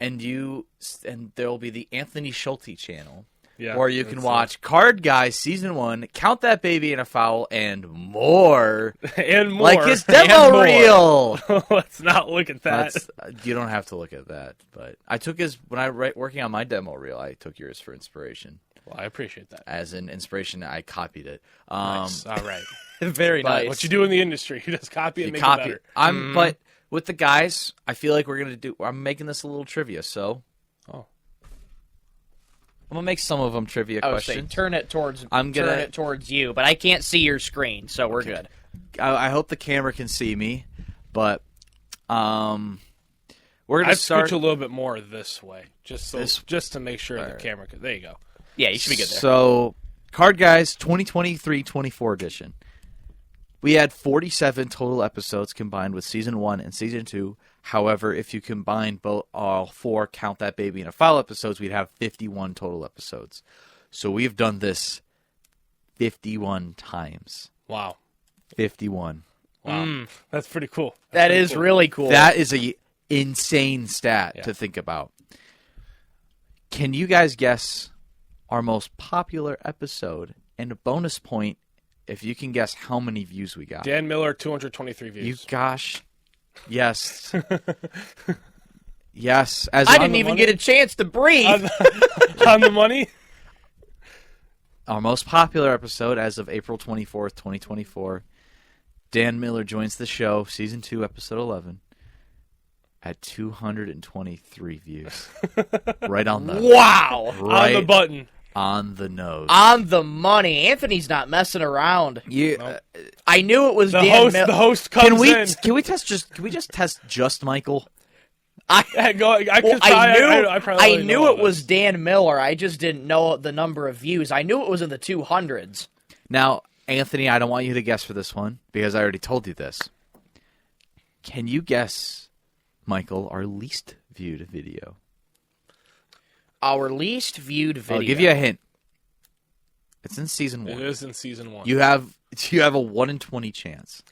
Speaker 3: and there will be the Anthony Schulte channel, or you can watch Card Guys Season 1, Count That Baby in a Foul, and more.
Speaker 2: And more.
Speaker 3: Like his demo reel.
Speaker 2: Let's not look at that.
Speaker 3: You don't have to look at that. But I took working on my demo reel, I took yours for inspiration.
Speaker 2: Well, I appreciate that.
Speaker 3: As an inspiration, I copied it.
Speaker 2: Nice. All right.
Speaker 1: Very nice.
Speaker 2: What you do in the industry, you just copy it and make it better.
Speaker 3: But with the guys, I feel like I'm making this a little trivia, so.
Speaker 2: Oh.
Speaker 3: I'm going to make some of them trivia questions.
Speaker 1: Turn it towards you, but I can't see your screen, so we're good.
Speaker 3: I hope the camera can see me, but we're going to start.
Speaker 2: I'd switch a little bit more this way, just to make sure the camera can. There you go.
Speaker 1: Yeah, you should be good there.
Speaker 3: So, Card Guys 2023-24 edition. We had 47 total episodes combined with Season 1 and Season 2. However, if you combine all 4 Count That Baby in a Foul episodes, we'd have 51 total episodes. So we've done this 51 times.
Speaker 2: Wow.
Speaker 3: 51.
Speaker 2: Wow. That's pretty cool.
Speaker 1: That is really cool.
Speaker 3: That is a insane stat to think about. Can you guys guess our most popular episode? And a bonus point if you can guess how many views we got.
Speaker 2: Dan Miller, 223 views.
Speaker 3: Yes. Yes.
Speaker 1: I didn't even get a chance to breathe.
Speaker 2: On the money?
Speaker 3: Our most popular episode as of April 24th, 2024. Dan Miller joins the show, Season 2, Episode 11, at 223 views. Right on the...
Speaker 1: Wow!
Speaker 3: Right
Speaker 2: on the button.
Speaker 3: On the nose.
Speaker 1: On the money. Anthony's not messing around.
Speaker 3: Yeah,
Speaker 1: I knew it was
Speaker 2: the
Speaker 1: Dan
Speaker 2: host. The host comes in.
Speaker 3: Can we just test just Michael?
Speaker 1: I knew it was Dan Miller. I just didn't know the number of views. I knew it was in the 200s.
Speaker 3: Now, Anthony, I don't want you to guess for this one because I already told you this. Can you guess, Michael, our least viewed video?
Speaker 1: Our least viewed video.
Speaker 3: I'll give you a hint. It's in season 1.
Speaker 2: It is in season 1.
Speaker 3: You have a 1 in 20 chance.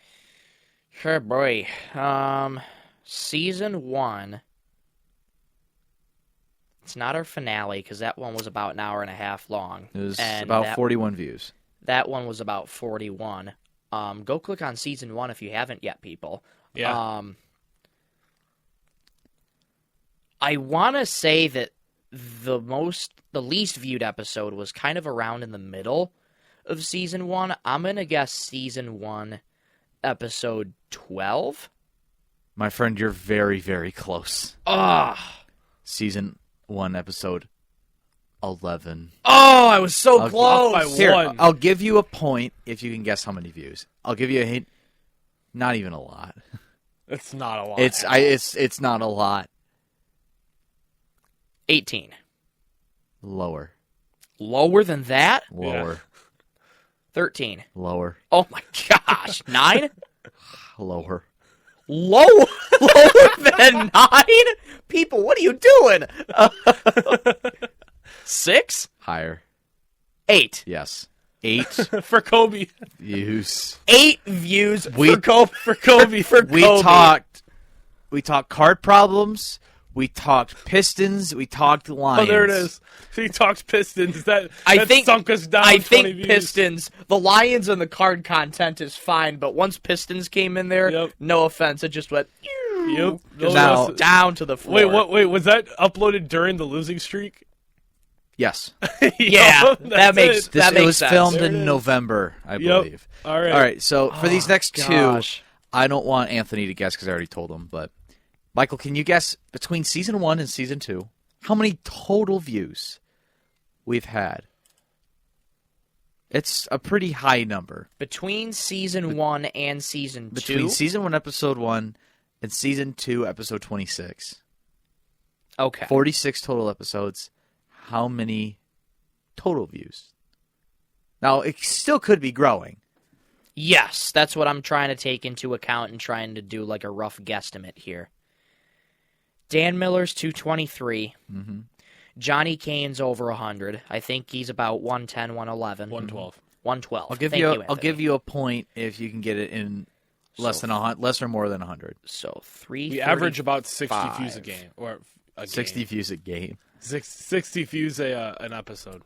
Speaker 1: Sure, boy. Season 1. It's not our finale, because that one was about an hour and a half long.
Speaker 3: It was
Speaker 1: and
Speaker 3: about 41 views.
Speaker 1: That one was about 41. Go click on season 1 if you haven't yet, people.
Speaker 2: Yeah.
Speaker 1: I want to say that the least viewed episode was kind of around in the middle of season 1. I'm going to guess season 1, episode 12.
Speaker 3: My friend, you're very, very close. Season 1, episode 11.
Speaker 1: Oh, I was so close.
Speaker 2: by
Speaker 3: Here,
Speaker 2: one.
Speaker 3: I'll give you a point if you can guess how many views. I'll give you a hint. Not even a lot.
Speaker 2: It's not a lot.
Speaker 3: It's not a lot.
Speaker 1: 18.
Speaker 3: Lower.
Speaker 1: Lower than that?
Speaker 3: Lower.
Speaker 1: 13.
Speaker 3: Lower.
Speaker 1: Oh my gosh. 9?
Speaker 3: Lower.
Speaker 1: Lower than 9? People, what are you doing? 6?
Speaker 3: Higher.
Speaker 1: 8.
Speaker 3: Yes. 8
Speaker 2: for Kobe.
Speaker 3: views.
Speaker 1: 8 views
Speaker 3: We-
Speaker 1: for Kobe.
Speaker 2: For Kobe.
Speaker 3: We talked card problems. We talked Pistons. We talked Lions.
Speaker 2: Oh, there it is. He talks Pistons. That
Speaker 1: think
Speaker 2: sunk us down.
Speaker 1: I
Speaker 2: 20
Speaker 1: think
Speaker 2: views.
Speaker 1: Pistons, the Lions and the card content is fine, but once Pistons came in there,
Speaker 2: Yep.
Speaker 1: no offense, it just went
Speaker 2: Yep.
Speaker 1: just
Speaker 3: Now-
Speaker 1: down to the floor.
Speaker 2: Wait, was that uploaded during the losing streak?
Speaker 3: Yes.
Speaker 1: Yeah,
Speaker 2: That's
Speaker 1: that makes
Speaker 2: it.
Speaker 1: that
Speaker 3: it
Speaker 1: makes
Speaker 3: was
Speaker 1: sense.
Speaker 3: filmed
Speaker 2: There it
Speaker 3: in
Speaker 2: is.
Speaker 3: November, I
Speaker 2: Yep.
Speaker 3: believe.
Speaker 2: All right.
Speaker 3: All right, so for these next
Speaker 1: gosh.
Speaker 3: 2, I don't want Anthony to guess because I already told him, but Michael, can you guess between season 1 and season 2 how many total views we've had? It's a pretty high number.
Speaker 1: Between season 1 and season 2,
Speaker 3: Between season 1, episode 1, and season 2, episode 26.
Speaker 1: okay,
Speaker 3: 46 total episodes. How many total views? Now, it still could be growing.
Speaker 1: yes, that's what I'm trying to take into account and trying to do like a rough guesstimate here. Dan Miller's 223.
Speaker 3: Mm-hmm.
Speaker 1: Johnny Kane's over 100. I think he's about 110, 111.
Speaker 2: 112.
Speaker 1: 112.
Speaker 3: I'll give
Speaker 1: Thank
Speaker 3: you.
Speaker 1: you,
Speaker 3: I'll give you a point if you can get it in less or more than 100.
Speaker 1: So 3.
Speaker 2: We average about 60 views a game, or a
Speaker 3: 60
Speaker 2: game.
Speaker 3: views a game.
Speaker 2: 60 views an episode.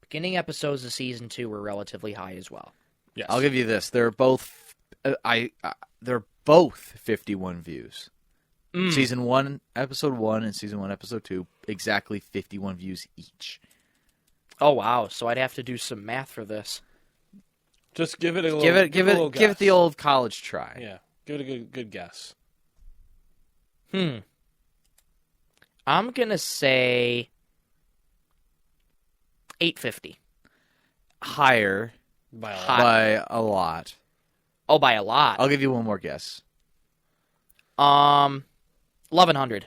Speaker 1: Beginning episodes of season 2 were relatively high as well.
Speaker 2: Yes.
Speaker 3: I'll give you this. They're both. They're both 51 views. Season 1, episode 1, and season 1, episode 2, exactly 51 views each.
Speaker 1: Oh wow! So I'd have to do some math for this.
Speaker 2: Just give it a little.
Speaker 3: Give it the
Speaker 2: guess.
Speaker 3: old college try.
Speaker 2: Yeah, give it a good guess.
Speaker 1: I'm gonna say 850.
Speaker 3: Higher
Speaker 2: By a lot.
Speaker 3: by a lot.
Speaker 1: Oh, by a lot.
Speaker 3: I'll give you one more guess.
Speaker 1: 1100.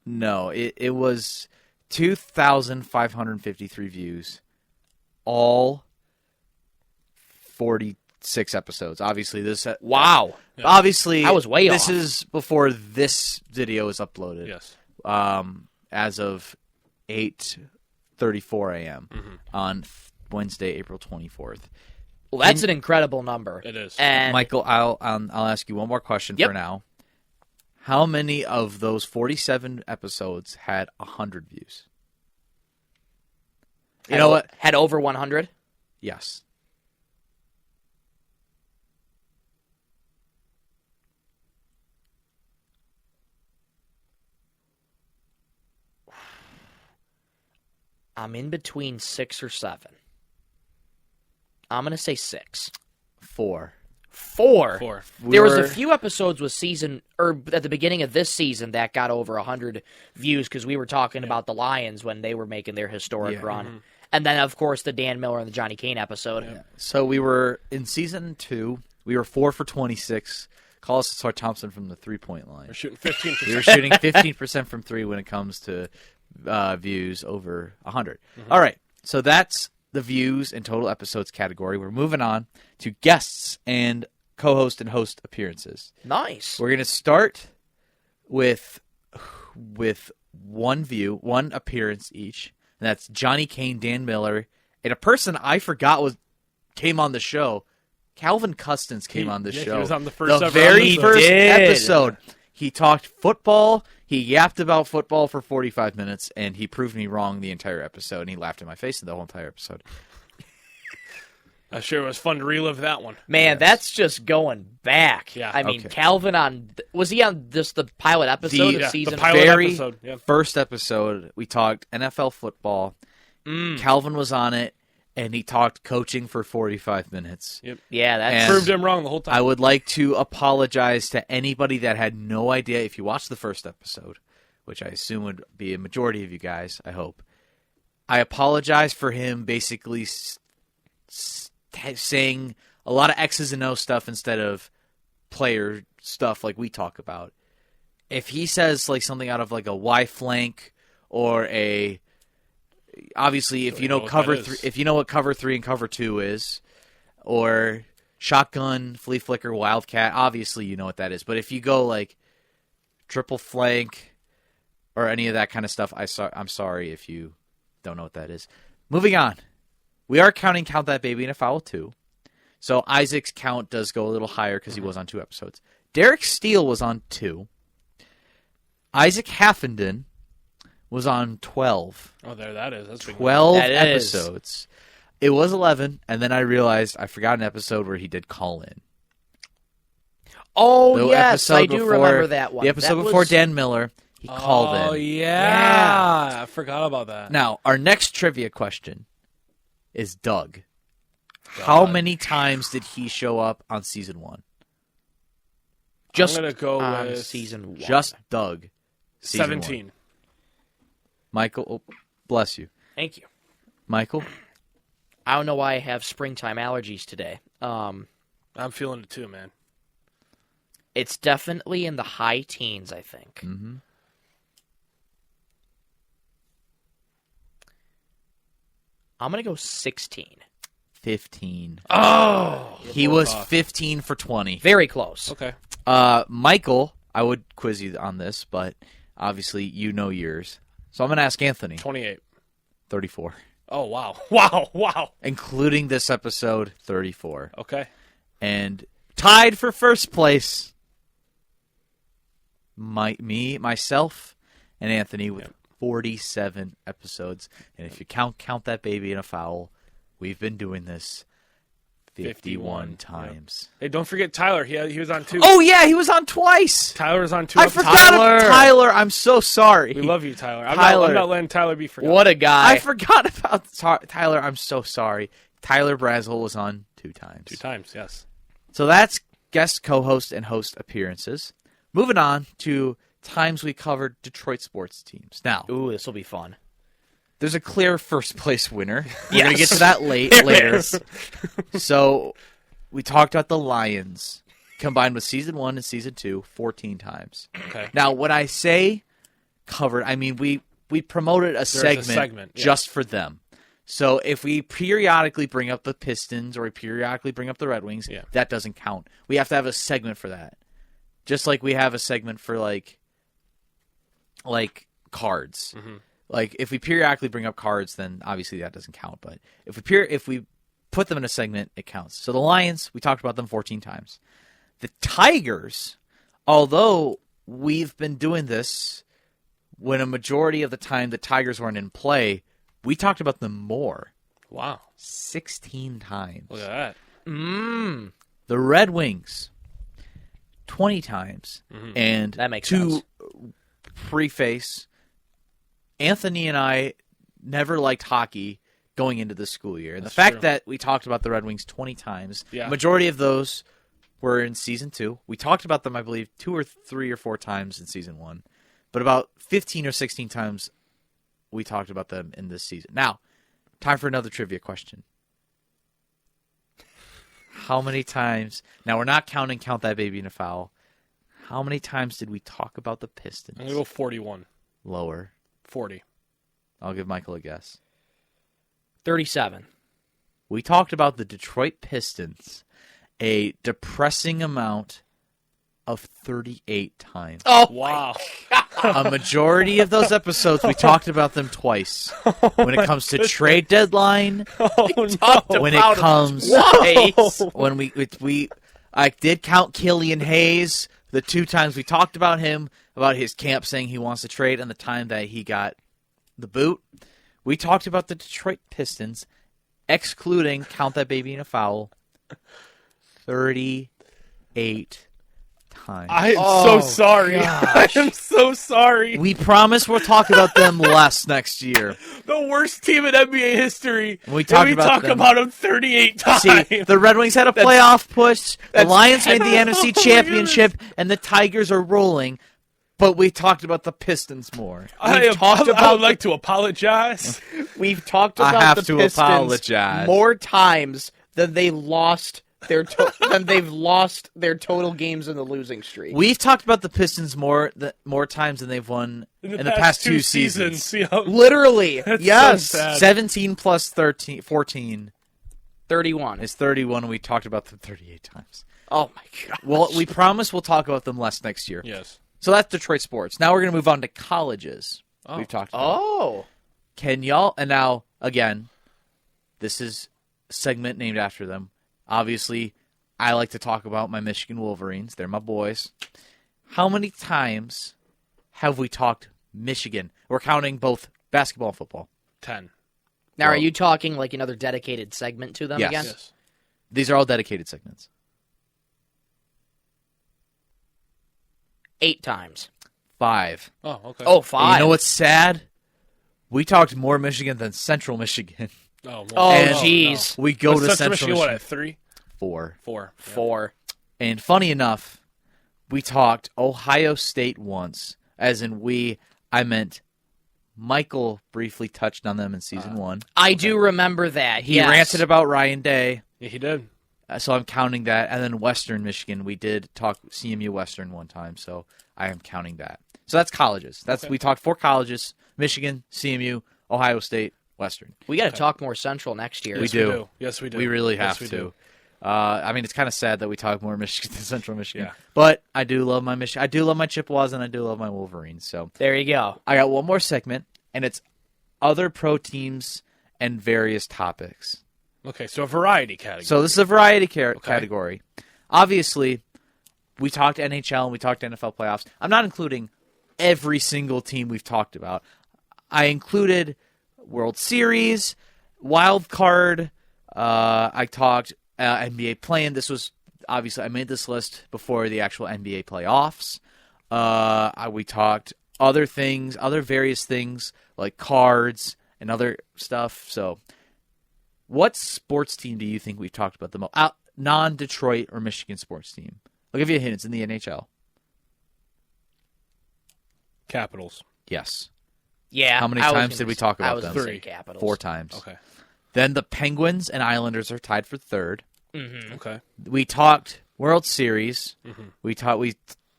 Speaker 3: No, it was 2,553 views, all 46 episodes. Obviously, this.
Speaker 1: Wow.
Speaker 3: Obviously,
Speaker 1: I was way
Speaker 3: This
Speaker 1: off.
Speaker 3: is before this video is uploaded.
Speaker 2: Yes.
Speaker 3: As of 8:34 a.m.
Speaker 1: Mm-hmm.
Speaker 3: on Wednesday, April 24th.
Speaker 1: Well, that's an incredible number.
Speaker 2: It is.
Speaker 1: And
Speaker 3: Michael, I'll ask you one more question
Speaker 1: Yep.
Speaker 3: for now. How many of those 47 episodes had 100 views? You know what?
Speaker 1: Had over 100.
Speaker 3: Yes.
Speaker 1: I'm in between 6 or 7. I'm gonna say 6.
Speaker 3: 4.
Speaker 1: 4.
Speaker 2: 4.
Speaker 1: There was a few episodes with season, or at the beginning of this season, that got over 100 views because we were talking about the Lions when they were making their historic run. And then, of course, the Dan Miller and the Johnny Kane episode.
Speaker 3: Yeah. So we were in season 2. We were 4 for 26. Call us Sar Thompson from the 3-point line.
Speaker 2: We're shooting 15%.
Speaker 3: We were shooting 15% from 3 when it comes to views over 100. All right. So that's the views and total episodes category. We're moving on to guests and co-host and host appearances.
Speaker 1: Nice.
Speaker 3: We're going to start with one appearance each, and that's Johnny Kane, Dan Miller, and a person I forgot came on the show. Calvin Custance came on the show.
Speaker 2: He was on the first
Speaker 3: very
Speaker 2: episode.
Speaker 3: first episode. He talked football. He yapped about football for 45 minutes, and he proved me wrong the entire episode, and he laughed in my face the whole entire episode.
Speaker 2: I'm sure it was fun to relive that one.
Speaker 1: Man, that's just going back.
Speaker 2: Yeah.
Speaker 1: I mean,
Speaker 3: Okay.
Speaker 1: Calvin was he on just the pilot episode of season?
Speaker 2: the pilot
Speaker 3: Very
Speaker 2: episode. Yeah.
Speaker 3: first episode, we talked NFL football. Calvin was on it, and he talked coaching for 45 minutes.
Speaker 1: Yeah, that's
Speaker 3: And-
Speaker 2: Proved him wrong the whole time.
Speaker 3: I would like to apologize to anybody that had no idea. If you watched the first episode, which I assume would be a majority of you guys, I hope. I apologize for him basically saying a lot of X's and O stuff instead of player stuff like we talk about. If he says like something out of like a Y flank or obviously if you know cover three, if you know what cover 3 and cover 2 is, or shotgun, flea flicker, wildcat, obviously you know what that is. But if you go like triple flank or any of that kind of stuff, I'm sorry if you don't know what that is. Moving on. We are counting Count That Baby in a Foul too. So Isaac's count does go a little higher because he was on 2 episodes. Derek Steele was on 2. Isaac Haffenden was on 12.
Speaker 2: Oh, there that is. That's big.
Speaker 3: 12
Speaker 1: That is.
Speaker 3: episodes. It was 11, and then I realized I forgot an episode where he did call in.
Speaker 1: Oh,
Speaker 3: The
Speaker 1: yes,
Speaker 3: episode
Speaker 1: I do
Speaker 3: before-
Speaker 1: remember that one.
Speaker 3: The episode
Speaker 1: That
Speaker 3: before
Speaker 1: was-
Speaker 3: Dan Miller, he called in.
Speaker 2: Oh, yeah. I forgot about that.
Speaker 3: Now, our next trivia question is Doug. How
Speaker 2: God.
Speaker 3: many times did he show up on season 1?
Speaker 1: Just
Speaker 2: I'm going to go
Speaker 1: on
Speaker 2: with
Speaker 1: season 1.
Speaker 3: Just Doug. Season 1.
Speaker 2: 17.
Speaker 3: Michael, oh, bless you.
Speaker 1: Thank you.
Speaker 3: Michael?
Speaker 1: I don't know why I have springtime allergies today.
Speaker 2: I'm feeling it too, man.
Speaker 1: It's definitely in the high teens, I think.
Speaker 3: Mm-hmm.
Speaker 1: I'm going to go 16.
Speaker 3: 15.
Speaker 2: Oh!
Speaker 3: He was 15 for 20.
Speaker 1: Very close.
Speaker 2: Okay.
Speaker 3: Michael, I would quiz you on this, but obviously you know yours. So I'm going to ask Anthony.
Speaker 2: 28.
Speaker 3: 34.
Speaker 2: Oh, wow. Wow.
Speaker 3: Including this episode, 34.
Speaker 2: Okay.
Speaker 3: And tied for first place, myself, and Anthony with 47 episodes. And if you count that baby in a foul, we've been doing this 51 times.
Speaker 2: Hey, don't forget Tyler. He was on 2.
Speaker 3: Oh, yeah, he was on twice.
Speaker 2: Tyler was on 2.
Speaker 3: I forgot about Tyler. I'm so sorry.
Speaker 2: We love you, Tyler. I'm
Speaker 3: Tyler.
Speaker 2: not letting Tyler be forgotten.
Speaker 1: What a guy.
Speaker 3: I forgot about Tyler. I'm so sorry. Tyler Brazel was on 2 times.
Speaker 2: 2 times, yes.
Speaker 3: So that's guest co-host and host appearances. Moving on to times we covered Detroit sports teams. Now,
Speaker 1: Ooh, this will be fun.
Speaker 3: there's a clear first place winner. We're
Speaker 1: Yes.
Speaker 3: going to get to that later. So we talked about the Lions combined with season 1 and season 2 14 times.
Speaker 2: Okay.
Speaker 3: Now, when I say covered, I mean we promoted a segment
Speaker 2: yeah.
Speaker 3: just for them. So if we periodically bring up the Pistons or we periodically bring up the Red Wings,
Speaker 2: Yeah.
Speaker 3: that doesn't count. We have to have a segment for that. Just like we have a segment for like cards.
Speaker 2: Mm-hmm.
Speaker 3: Like if we periodically bring up cards, then obviously that doesn't count. But if we put them in a segment, it counts. So the Lions, we talked about them 14 times. The Tigers, although we've been doing this when a majority of the time the Tigers weren't in play, we talked about them more.
Speaker 2: Wow.
Speaker 3: 16 times.
Speaker 2: Look at that.
Speaker 3: The Red Wings, 20 times.
Speaker 2: Mm-hmm.
Speaker 3: And
Speaker 1: That makes
Speaker 3: to
Speaker 1: sense.
Speaker 3: preface, Anthony and I never liked hockey going into the school year. And
Speaker 2: That's
Speaker 3: the fact
Speaker 2: true.
Speaker 3: that we talked about the Red Wings 20 times,
Speaker 2: Yeah.
Speaker 3: majority of those were in season 2. We talked about them, I believe, 2 or 3 or 4 times in season 1. But about 15 or 16 times we talked about them in this season. Now, time for another trivia question. How many times... Now, we're not counting Count That Baby in a Foul. How many times did we talk about the Pistons?
Speaker 2: I'm going to go 41.
Speaker 3: Lower.
Speaker 2: 40.
Speaker 3: I'll give Michael a guess.
Speaker 1: 37.
Speaker 3: We talked about the Detroit Pistons a depressing amount of 38 times.
Speaker 1: Oh,
Speaker 2: Wow.
Speaker 3: A majority of those episodes, we talked about them twice. When it comes to trade deadline, when it comes I did count Killian Hayes, the 2 times we talked about him, about his camp saying he wants to trade, and the time that he got the boot. We talked about the Detroit Pistons, excluding count that baby in a foul, 38 times.
Speaker 2: I am so sorry. I am so sorry.
Speaker 3: We promise we'll talk about them less next year.
Speaker 2: The worst team in NBA history.
Speaker 3: We talk about
Speaker 2: them 38 times.
Speaker 3: See, the Red Wings had a playoff push. The Lions made the NFC Championship, and the Tigers are rolling. But we talked about the Pistons more.
Speaker 2: I would like to apologize.
Speaker 1: We've talked
Speaker 3: I
Speaker 1: about
Speaker 3: have
Speaker 1: the
Speaker 3: to
Speaker 1: Pistons
Speaker 3: apologize.
Speaker 1: more times than they lost their than they've lost their total games in the losing streak.
Speaker 3: We've talked about the Pistons more times than they've won in the past 2 seasons.
Speaker 2: Yeah.
Speaker 1: Literally, yes.
Speaker 2: So sad.
Speaker 3: 17 plus 14
Speaker 1: 31
Speaker 3: is 31, and we talked about them 38 times.
Speaker 1: Oh my god.
Speaker 3: Well, we promise we'll talk about them less next year.
Speaker 2: Yes.
Speaker 3: So that's Detroit sports. Now we're going to move on to colleges. We've talked about.
Speaker 1: Oh.
Speaker 3: Can y'all, and now, again, this is a segment named after them. Obviously, I like to talk about my Michigan Wolverines. They're my boys. How many times have we talked Michigan? We're counting both basketball and football.
Speaker 2: 10.
Speaker 1: Now,
Speaker 3: Well-
Speaker 1: are you talking like another dedicated segment to them
Speaker 3: Yes.
Speaker 1: again?
Speaker 2: Yes.
Speaker 3: These are all dedicated segments.
Speaker 1: 8 times.
Speaker 3: 5.
Speaker 2: Oh, okay.
Speaker 1: Oh,
Speaker 3: And
Speaker 1: 5.
Speaker 3: you know what's sad? We talked more Michigan than Central Michigan.
Speaker 2: Oh,
Speaker 1: Oh,
Speaker 3: And
Speaker 1: jeez.
Speaker 3: We go
Speaker 2: What's
Speaker 3: to
Speaker 2: Central
Speaker 3: Central
Speaker 2: Michigan, what,
Speaker 3: Michigan.
Speaker 2: at 3?
Speaker 3: 4.
Speaker 2: 4.
Speaker 1: 4.
Speaker 3: And funny enough, we talked Ohio State once. As in I meant Michael briefly touched on them in season 1.
Speaker 1: I do remember that.
Speaker 3: He
Speaker 1: yes.
Speaker 3: ranted about Ryan Day,
Speaker 2: Yeah, he did.
Speaker 3: so I'm counting that. And then Western Michigan, we did talk CMU Western one time, so I am counting that. So that's colleges. We talked 4 colleges: Michigan, CMU, Ohio State, Western.
Speaker 1: We got to talk more Central next year.
Speaker 3: We
Speaker 2: Yes,
Speaker 3: do.
Speaker 2: Yes, we do.
Speaker 3: We really
Speaker 2: Yes,
Speaker 3: have
Speaker 2: we
Speaker 3: to.
Speaker 2: do.
Speaker 3: I mean, it's kind of sad that we talk more Michigan than Central Michigan.
Speaker 2: Yeah.
Speaker 3: But I do love my Michigan. I do love my Chippewas, and I do love my Wolverines. So
Speaker 1: There you go.
Speaker 3: I got one more segment, and it's other pro teams and various topics.
Speaker 2: Okay, so a variety category.
Speaker 3: So this is a variety category. Obviously, we talked NHL and we talked NFL playoffs. I'm not including every single team we've talked about. I included World Series, Wild Card. I talked NBA play-in. This was obviously I made this list before the actual NBA playoffs. We talked other things, other various things like cards and other stuff. So, what sports team do you think we've talked about the most? Non-Detroit or Michigan sports team? I'll give you a hint. It's in the NHL.
Speaker 2: Capitals.
Speaker 3: Yes.
Speaker 1: Yeah.
Speaker 3: How many
Speaker 1: I was
Speaker 3: times
Speaker 1: gonna
Speaker 3: did we
Speaker 1: s-
Speaker 3: talk
Speaker 1: I
Speaker 3: about
Speaker 1: was
Speaker 3: them?
Speaker 1: gonna say
Speaker 2: 3.
Speaker 1: Capitals.
Speaker 3: 4 times.
Speaker 2: Okay.
Speaker 3: Then the Penguins and Islanders are tied for 3rd.
Speaker 2: Okay.
Speaker 3: We talked World Series. We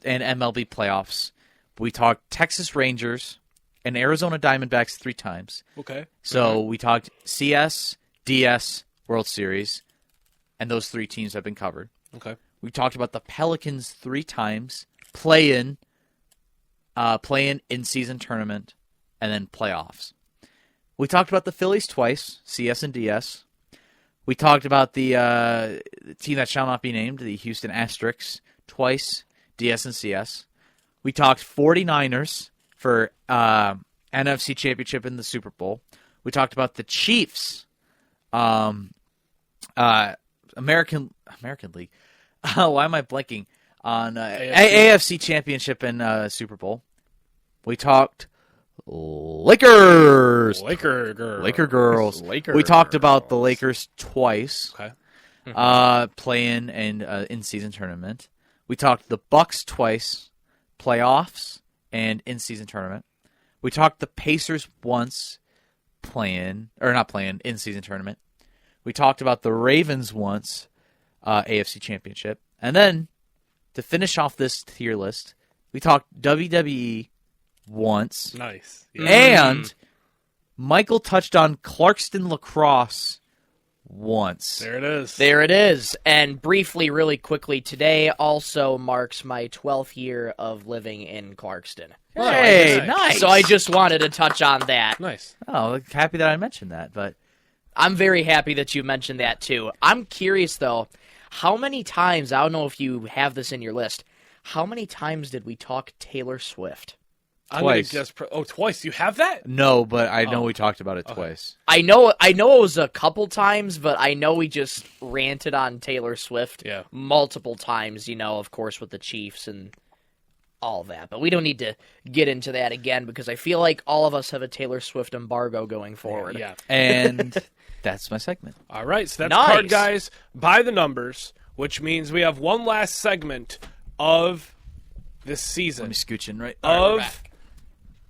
Speaker 3: and MLB playoffs. We talked Texas Rangers and Arizona Diamondbacks 3 times.
Speaker 2: Okay.
Speaker 3: So we talked CS, DS, World Series, and those 3 teams have been covered.
Speaker 2: Okay.
Speaker 3: We talked about the Pelicans 3 times, play-in, in-season tournament, and then playoffs. We talked about the Phillies twice, CS and DS. We talked about the team that shall not be named, the Houston Asterix, twice, DS and CS. We talked 49ers for NFC Championship in the Super Bowl. We talked about the Chiefs, American League. Why am I blanking on AFC Championship and Super Bowl? We talked Lakers.
Speaker 2: Laker girls.
Speaker 3: Laker girls.
Speaker 1: Laker
Speaker 3: We talked about the
Speaker 1: girls.
Speaker 3: Lakers twice.
Speaker 2: Okay.
Speaker 3: Play-in and in-season tournament. We talked the Bucks twice, playoffs and in-season tournament. We talked the Pacers once, in-season tournament. We talked about the Ravens once, AFC Championship. And then, to finish off this tier list, we talked WWE once.
Speaker 2: Nice.
Speaker 3: And Michael touched on Clarkston Lacrosse once.
Speaker 2: There it is.
Speaker 1: There it is. And briefly, really quickly, today also marks my 12th year of living in Clarkston.
Speaker 3: Hey, nice.
Speaker 1: So I just wanted to touch on that.
Speaker 2: Nice.
Speaker 3: Oh, happy that I mentioned that, but
Speaker 1: I'm very happy that you mentioned that, too. I'm curious, though, how many times, I don't know if you have this in your list, how many times did we talk Taylor Swift?
Speaker 2: I'm gonna
Speaker 3: Twice.
Speaker 2: guess twice. You have that?
Speaker 3: no, but I know we talked about it twice.
Speaker 1: I know it was a couple times, but I know we just ranted on Taylor Swift
Speaker 2: Yeah.
Speaker 1: multiple times, of course, with the Chiefs and all that. But we don't need to get into that again because I feel like all of us have a Taylor Swift embargo going forward.
Speaker 2: Yeah.
Speaker 3: And that's my segment.
Speaker 2: All right. So that's
Speaker 1: Nice.
Speaker 2: Card Guys by the numbers, which means we have one last segment of this season.
Speaker 3: Let me scooch in right.
Speaker 2: Of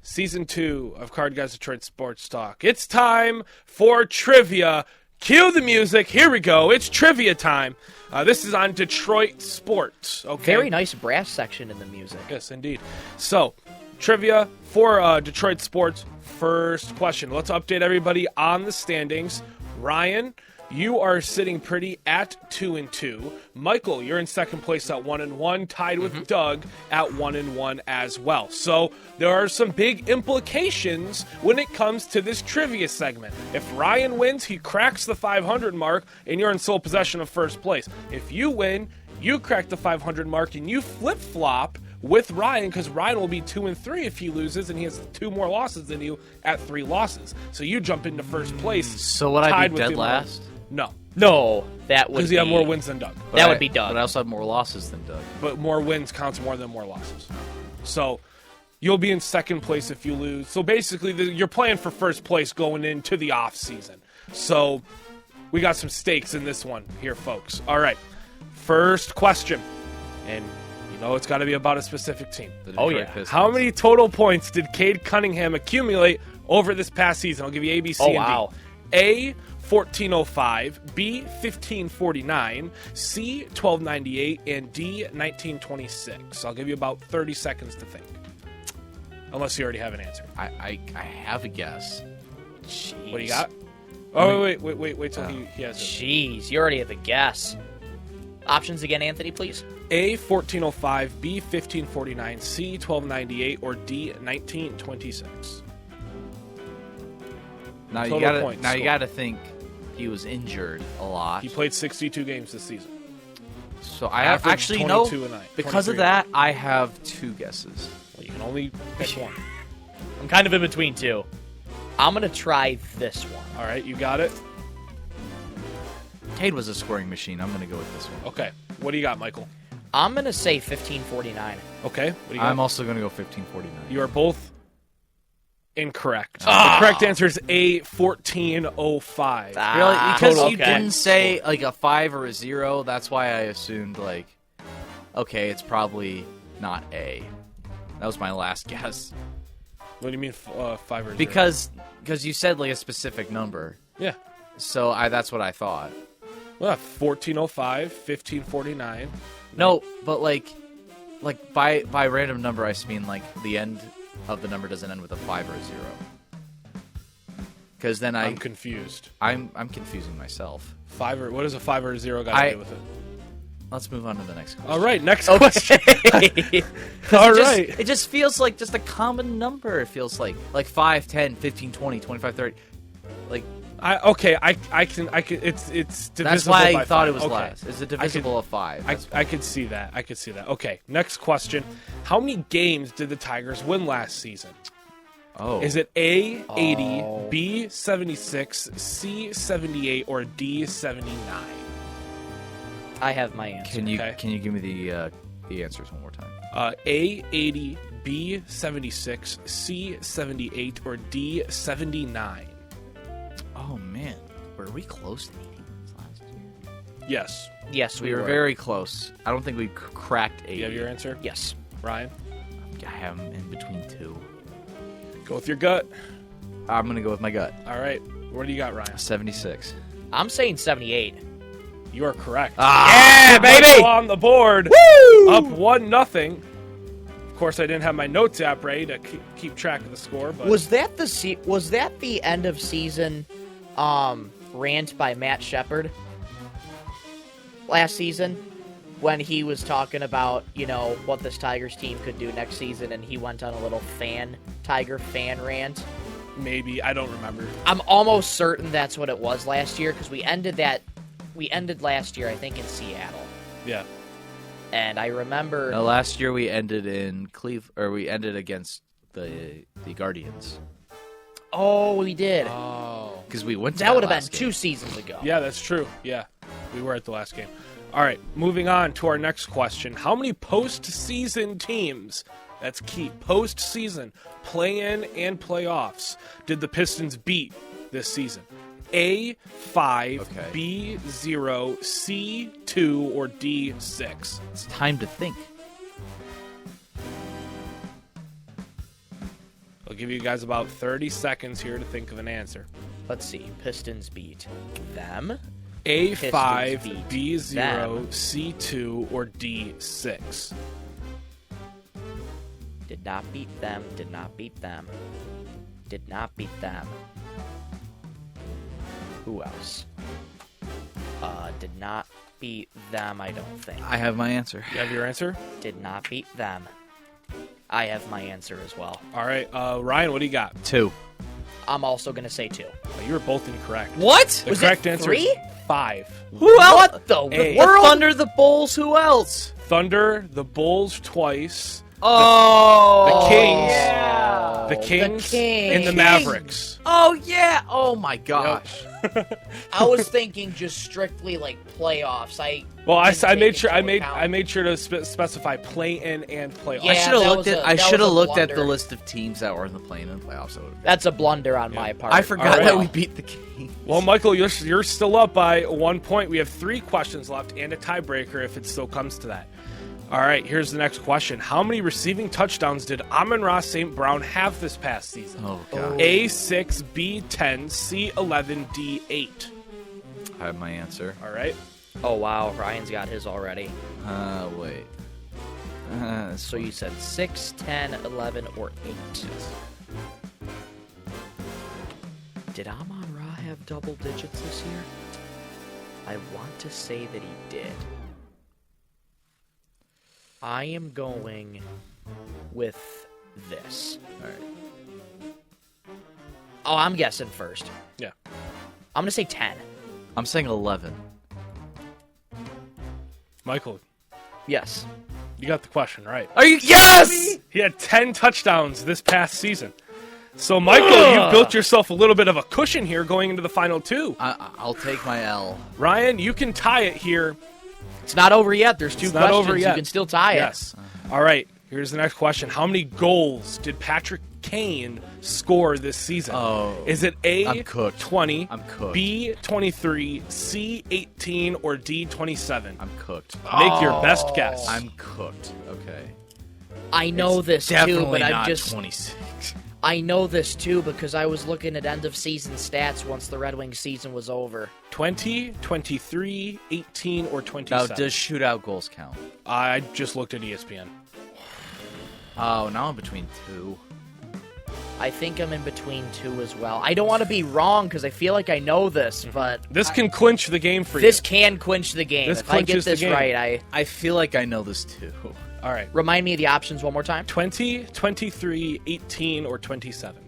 Speaker 2: Season 2 of Card Guys Detroit Sports Talk. It's time for trivia. Cue the music. Here we go. It's trivia time. This is on Detroit sports. Okay.
Speaker 1: Very nice brass section in the music.
Speaker 2: Yes, indeed. So, trivia for Detroit sports. First question. Let's update everybody on the standings. Ryan, you are sitting pretty at 2-2. Michael, you're in second place at 1-1, tied with Doug at 1-1 as well. So there are some big implications when it comes to this trivia segment. If Ryan wins, he cracks the 500 mark, and you're in sole possession of first place. If you win, you crack the 500 mark, and you flip-flop with Ryan, because Ryan will be 2-3 if he loses, and he has 2 more losses than you at 3 losses. So you jump into first place.
Speaker 3: So would I
Speaker 2: tied
Speaker 3: be
Speaker 2: with
Speaker 3: dead
Speaker 2: him.
Speaker 3: last?
Speaker 2: No,
Speaker 1: No, that would
Speaker 2: because
Speaker 1: be...
Speaker 2: you have more wins than Doug.
Speaker 1: That would be Doug.
Speaker 3: But I also have more losses than Doug.
Speaker 2: But more wins counts more than more losses. So you'll be in second place if you lose. So basically, you're playing for first place going into the off season. So we got some stakes in this one here, folks. All right, first question, and it's got to be about a specific team.
Speaker 3: The
Speaker 1: Oh,
Speaker 3: Detroit
Speaker 1: yeah.
Speaker 3: Pistons.
Speaker 2: How many total points did Cade Cunningham accumulate over this past season? I'll give you A, B, C, and D.
Speaker 1: wow.
Speaker 2: A, 1405, B, 1549, C, 1298, and D, 1926. I'll give you about 30 seconds to think. Unless you already have an answer.
Speaker 3: I have a guess.
Speaker 1: Jeez.
Speaker 2: What do you got? Oh, wait till he has it.
Speaker 1: Jeez, you already have a guess. Options again, Anthony, please.
Speaker 2: A, 1405, B, 1549, C, 1298, or D, 1926.
Speaker 3: Now
Speaker 2: Total
Speaker 3: you gotta
Speaker 2: points
Speaker 3: now you
Speaker 2: scored.
Speaker 3: gotta think he was injured a lot.
Speaker 2: He played 62 games this season.
Speaker 3: So I have
Speaker 2: Averaged
Speaker 3: actually no
Speaker 2: 22 a night,
Speaker 3: because of
Speaker 2: 23.
Speaker 3: that I have 2 guesses.
Speaker 2: Well, you can only pick one.
Speaker 1: I'm kind of in between two. I'm going to try this one.
Speaker 2: All right, you got it?
Speaker 3: Cade was a scoring machine. I'm gonna go with this one.
Speaker 2: Okay. What do you got, Michael?
Speaker 1: I'm going to say 1549.
Speaker 2: Okay. What do you got?
Speaker 3: I'm also gonna go 1549.
Speaker 2: You are both incorrect. The correct answer is A, 1405.
Speaker 3: Really? Because
Speaker 1: total
Speaker 3: you
Speaker 1: okay.
Speaker 3: didn't say like a 5 or a 0, that's why I assumed like, okay, it's probably not A. That was my last guess.
Speaker 2: What do you mean 5 or 0?
Speaker 3: Because you said like a specific number,
Speaker 2: Yeah.
Speaker 3: so that's what I thought.
Speaker 2: Well, 1405, 1549.
Speaker 3: No, but like by random number, I just mean like the end of the number doesn't end with a 5 or a 0. Because then
Speaker 2: I'm confused.
Speaker 3: I'm confusing myself.
Speaker 2: What does a 5 or a 0 got to do with it?
Speaker 3: Let's move on to the next question.
Speaker 2: All right, next question.
Speaker 1: Okay.
Speaker 2: All right.
Speaker 3: It just feels like just a common number. It feels like 5, 10, 15, 20, 25, 30. Like
Speaker 2: I can. It's divisible.
Speaker 3: that's why I
Speaker 2: by
Speaker 3: thought
Speaker 2: 5.
Speaker 3: it was
Speaker 2: Okay.
Speaker 3: less. It's a divisible of 5.
Speaker 2: I could see that. Okay, next question. How many games did the Tigers win last season?
Speaker 3: Oh.
Speaker 2: Is it A, 80, B, 76, C, 78, or D, 79?
Speaker 1: I have my answer.
Speaker 3: Can you
Speaker 2: Okay.
Speaker 3: give me the answers one more time?
Speaker 2: A, 80, B, 76, C, 78, or D, 79?
Speaker 3: Oh man, were we close to meeting this last year?
Speaker 2: Yes.
Speaker 1: Yes,
Speaker 3: We were very close. I don't think we cracked 80.
Speaker 2: You have your answer?
Speaker 1: Yes.
Speaker 2: Ryan?
Speaker 3: I have 'em in between 2.
Speaker 2: Go with your gut.
Speaker 3: I'm gonna go with my gut.
Speaker 2: All right. What do you got, Ryan?
Speaker 3: 76.
Speaker 1: I'm saying 78.
Speaker 2: You are correct.
Speaker 1: Yeah,
Speaker 2: Michael on the board.
Speaker 1: Woo!
Speaker 2: Up 1-0. Of course, I didn't have my notes app ready to keep track of the score. But
Speaker 1: Was that the end of season rant by Matt Shepard last season when he was talking about, what this Tigers team could do next season, and he went on a little Tiger fan rant.
Speaker 2: Maybe. I don't remember.
Speaker 1: I'm almost certain that's what it was last year, because we ended last year, I think, in Seattle.
Speaker 2: Yeah.
Speaker 1: And I remember...
Speaker 3: No, last year we ended in we ended against the Guardians.
Speaker 1: Oh, we did.
Speaker 2: Oh.
Speaker 3: Because we went to
Speaker 1: That would have been
Speaker 3: last
Speaker 1: 2
Speaker 3: game.
Speaker 1: seasons ago.
Speaker 2: Yeah, that's true. Yeah. We were at the last game. All right, moving on to our next question. How many postseason teams, that's key, postseason, play-in and playoffs, did the Pistons beat this season? A, 5,
Speaker 3: Okay.
Speaker 2: B, 0, C, 2, or D, 6?
Speaker 3: It's time to think.
Speaker 2: I'll give you guys about 30 seconds here to think of an answer.
Speaker 1: Let's see. Pistons beat them.
Speaker 2: A,
Speaker 1: Pistons
Speaker 2: 5,
Speaker 1: beat
Speaker 2: B, 0,
Speaker 1: them.
Speaker 2: C, 2, or D, 6?
Speaker 1: Did not beat them. Did not beat them. Did not beat them. Who else? Did not beat them, I don't think.
Speaker 3: I have my answer.
Speaker 2: You have your answer?
Speaker 1: Did not beat them. I have my answer as well.
Speaker 2: All right, Ryan, what do you got?
Speaker 3: 2.
Speaker 1: I'm also going to say 2.
Speaker 2: You were both incorrect.
Speaker 3: What?
Speaker 2: The
Speaker 1: Was
Speaker 2: correct
Speaker 1: it
Speaker 2: answer
Speaker 1: 3?
Speaker 2: is 5.
Speaker 3: Who else?
Speaker 1: What the
Speaker 2: A.
Speaker 1: world?
Speaker 3: The Thunder, the Bulls, who else?
Speaker 2: Thunder, the Bulls twice,
Speaker 3: Oh,
Speaker 2: the Kings,
Speaker 1: yeah.
Speaker 2: the Kings,
Speaker 1: Kings.
Speaker 2: and the Mavericks.
Speaker 3: Oh yeah! Oh my gosh!
Speaker 1: I was thinking just strictly like playoffs.
Speaker 2: Well, I
Speaker 1: didn't
Speaker 2: made
Speaker 1: take
Speaker 2: sure
Speaker 1: into
Speaker 2: I
Speaker 1: account.
Speaker 2: made sure to specify play-in and playoff.
Speaker 1: Yeah,
Speaker 3: I should have
Speaker 1: that
Speaker 3: looked
Speaker 1: was
Speaker 3: at.
Speaker 1: a-
Speaker 3: I
Speaker 1: that
Speaker 3: should have
Speaker 1: was a
Speaker 3: looked at the
Speaker 1: blunder.
Speaker 3: list of teams that were in the play-in and playoffs.
Speaker 1: That's a blunder on my part.
Speaker 3: I forgot
Speaker 2: All right.
Speaker 3: that we beat the Kings.
Speaker 2: Well, Michael, you're still up by 1 point. We have 3 questions left and a tiebreaker if it still comes to that. All right, here's the next question. How many receiving touchdowns did Amon-Ra St. Brown have this past season?
Speaker 3: Oh god!
Speaker 2: A, 6, B, 10, C, 11, D, 8.
Speaker 3: I have my answer.
Speaker 2: All right.
Speaker 1: Oh wow, Ryan's got his already.
Speaker 3: Wait.
Speaker 1: So you said 6, 10, 11, or 8. Did Amon-Ra have double digits this year? I want to say that he did. I am going with this.
Speaker 3: All right.
Speaker 1: Oh, I'm guessing first.
Speaker 2: Yeah.
Speaker 1: I'm going to say 10.
Speaker 3: I'm saying 11.
Speaker 2: Michael,
Speaker 1: Yes.
Speaker 2: you got the question right.
Speaker 3: Are you? Yes.
Speaker 2: He had 10 touchdowns this past season. So, Michael, you built yourself a little bit of a cushion here going into the final 2.
Speaker 3: I'll take my L.
Speaker 2: Ryan, you can tie it here.
Speaker 1: It's not over yet. There's 2
Speaker 2: It's not
Speaker 1: questions.
Speaker 2: over yet.
Speaker 1: You can still tie it.
Speaker 2: Yes. All right, here's the next question. How many goals did Patrick Kane score this season?
Speaker 3: Oh.
Speaker 2: Is it A,
Speaker 3: I'm cooked.
Speaker 2: 20,
Speaker 3: I'm cooked.
Speaker 2: B, 23, C, 18, or D, 27?
Speaker 3: I'm cooked.
Speaker 2: Make your best guess.
Speaker 3: I'm cooked. Okay.
Speaker 1: I know this too,
Speaker 3: Definitely
Speaker 1: but I'm
Speaker 3: not
Speaker 1: just
Speaker 3: 26.
Speaker 1: I know this too because I was looking at end of season stats once the Red Wings season was over.
Speaker 2: 20, 23, 18, or
Speaker 3: Now,
Speaker 2: 27?
Speaker 3: does shootout goals count?
Speaker 2: I just looked at ESPN.
Speaker 3: Oh, now I'm between 2.
Speaker 1: I think I'm in between 2 as well. I don't want to be wrong because I feel like I know this, but
Speaker 2: This can clinch the game for
Speaker 1: this
Speaker 2: you.
Speaker 1: can clinch the game.
Speaker 2: This
Speaker 1: If I get
Speaker 2: clinches the
Speaker 1: this
Speaker 2: game.
Speaker 1: right,
Speaker 3: I feel like I know this too.
Speaker 2: All right.
Speaker 1: remind me of the options one more time.
Speaker 2: 20, 23, 18, or 27?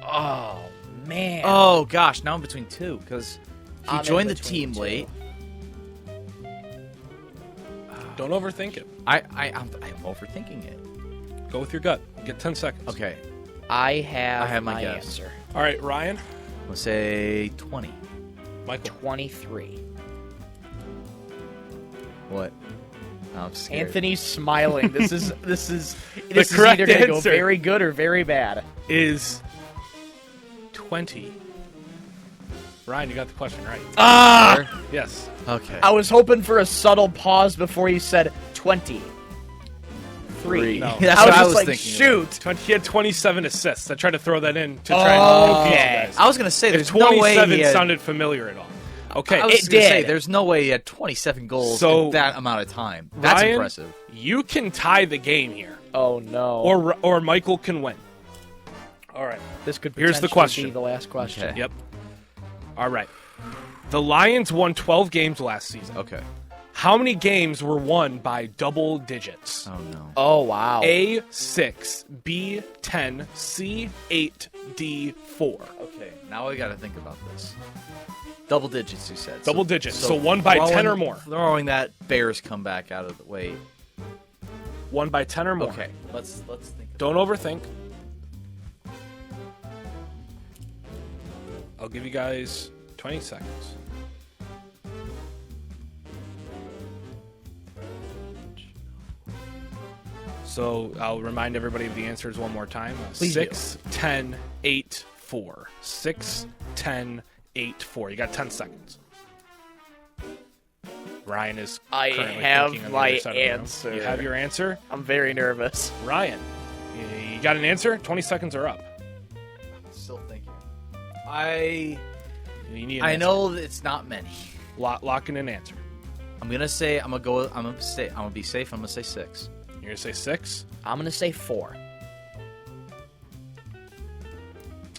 Speaker 1: Oh man.
Speaker 3: Oh gosh, now I'm between 2 because he
Speaker 1: I'm in
Speaker 3: joined the
Speaker 1: between
Speaker 3: team
Speaker 1: 2.
Speaker 3: late.
Speaker 2: Don't overthink it.
Speaker 3: I'm overthinking it.
Speaker 2: Go with your gut. Get 10 seconds.
Speaker 3: Okay,
Speaker 1: I have
Speaker 3: my
Speaker 1: my
Speaker 3: guess.
Speaker 1: answer.
Speaker 2: All right, Ryan.
Speaker 3: let's say 20.
Speaker 2: Michael.
Speaker 1: 23.
Speaker 3: What? Oh, I'm scared.
Speaker 1: Anthony's smiling. This is
Speaker 2: correct
Speaker 1: either gonna go
Speaker 2: answer.
Speaker 1: very good or very bad.
Speaker 2: Is 20. Ryan, you got the question right.
Speaker 1: Ah!
Speaker 2: Yes.
Speaker 3: Okay.
Speaker 1: I was hoping for a subtle pause before you said 20. 3.
Speaker 2: No.
Speaker 3: That's
Speaker 1: I was
Speaker 3: what I
Speaker 1: just
Speaker 3: was
Speaker 1: like,
Speaker 3: thinking.
Speaker 1: shoot.
Speaker 2: He had 27 assists. I tried to throw that in to try and confuse you
Speaker 1: Okay.
Speaker 2: guys.
Speaker 3: I was gonna say
Speaker 2: If
Speaker 3: there's no way
Speaker 2: 27
Speaker 3: he had.
Speaker 2: sounded familiar at all. Okay.
Speaker 3: I was
Speaker 1: It
Speaker 3: gonna say
Speaker 1: did.
Speaker 3: there's no way he had 27 goals
Speaker 2: So,
Speaker 3: in that amount of time. That's
Speaker 2: Ryan,
Speaker 3: impressive.
Speaker 2: You can tie the game here,
Speaker 1: Oh no.
Speaker 2: or Michael can win. All right.
Speaker 1: this could
Speaker 2: Here's the
Speaker 1: potentially
Speaker 2: question.
Speaker 1: be the last question.
Speaker 3: Okay.
Speaker 2: Yep. All right. The Lions won 12 games last season.
Speaker 3: Okay.
Speaker 2: How many games were won by double digits?
Speaker 3: Oh, no.
Speaker 1: Oh, wow.
Speaker 2: A, 6, B, 10, C, 8, D, 4.
Speaker 3: Okay, now I got to think about this. Double digits, you said.
Speaker 2: Double digits. So one by 10 or more.
Speaker 3: Throwing that Bears comeback out of the way.
Speaker 2: 1 by 10 or more.
Speaker 3: Okay, let's think.
Speaker 2: Don't overthink. I'll give you guys 20 seconds. So I'll remind everybody of the answers one more time.
Speaker 1: Please
Speaker 2: 6, 10, 8, 4. 6, 10, 8, 4. You got 10 seconds. Ryan is
Speaker 1: I
Speaker 2: currently
Speaker 1: have
Speaker 2: thinking on the
Speaker 1: my
Speaker 2: other side of the room.
Speaker 1: answer.
Speaker 2: You have your answer?
Speaker 1: I'm very nervous.
Speaker 2: Ryan, you got an answer? 20 seconds are up.
Speaker 3: Still thinking.
Speaker 2: You need an
Speaker 3: I
Speaker 2: answer.
Speaker 3: know that it's not many.
Speaker 2: Lock in an answer.
Speaker 3: I'm gonna say I'm gonna be safe. I'm gonna say 6.
Speaker 2: You're going to say 6?
Speaker 1: I'm going to say 4.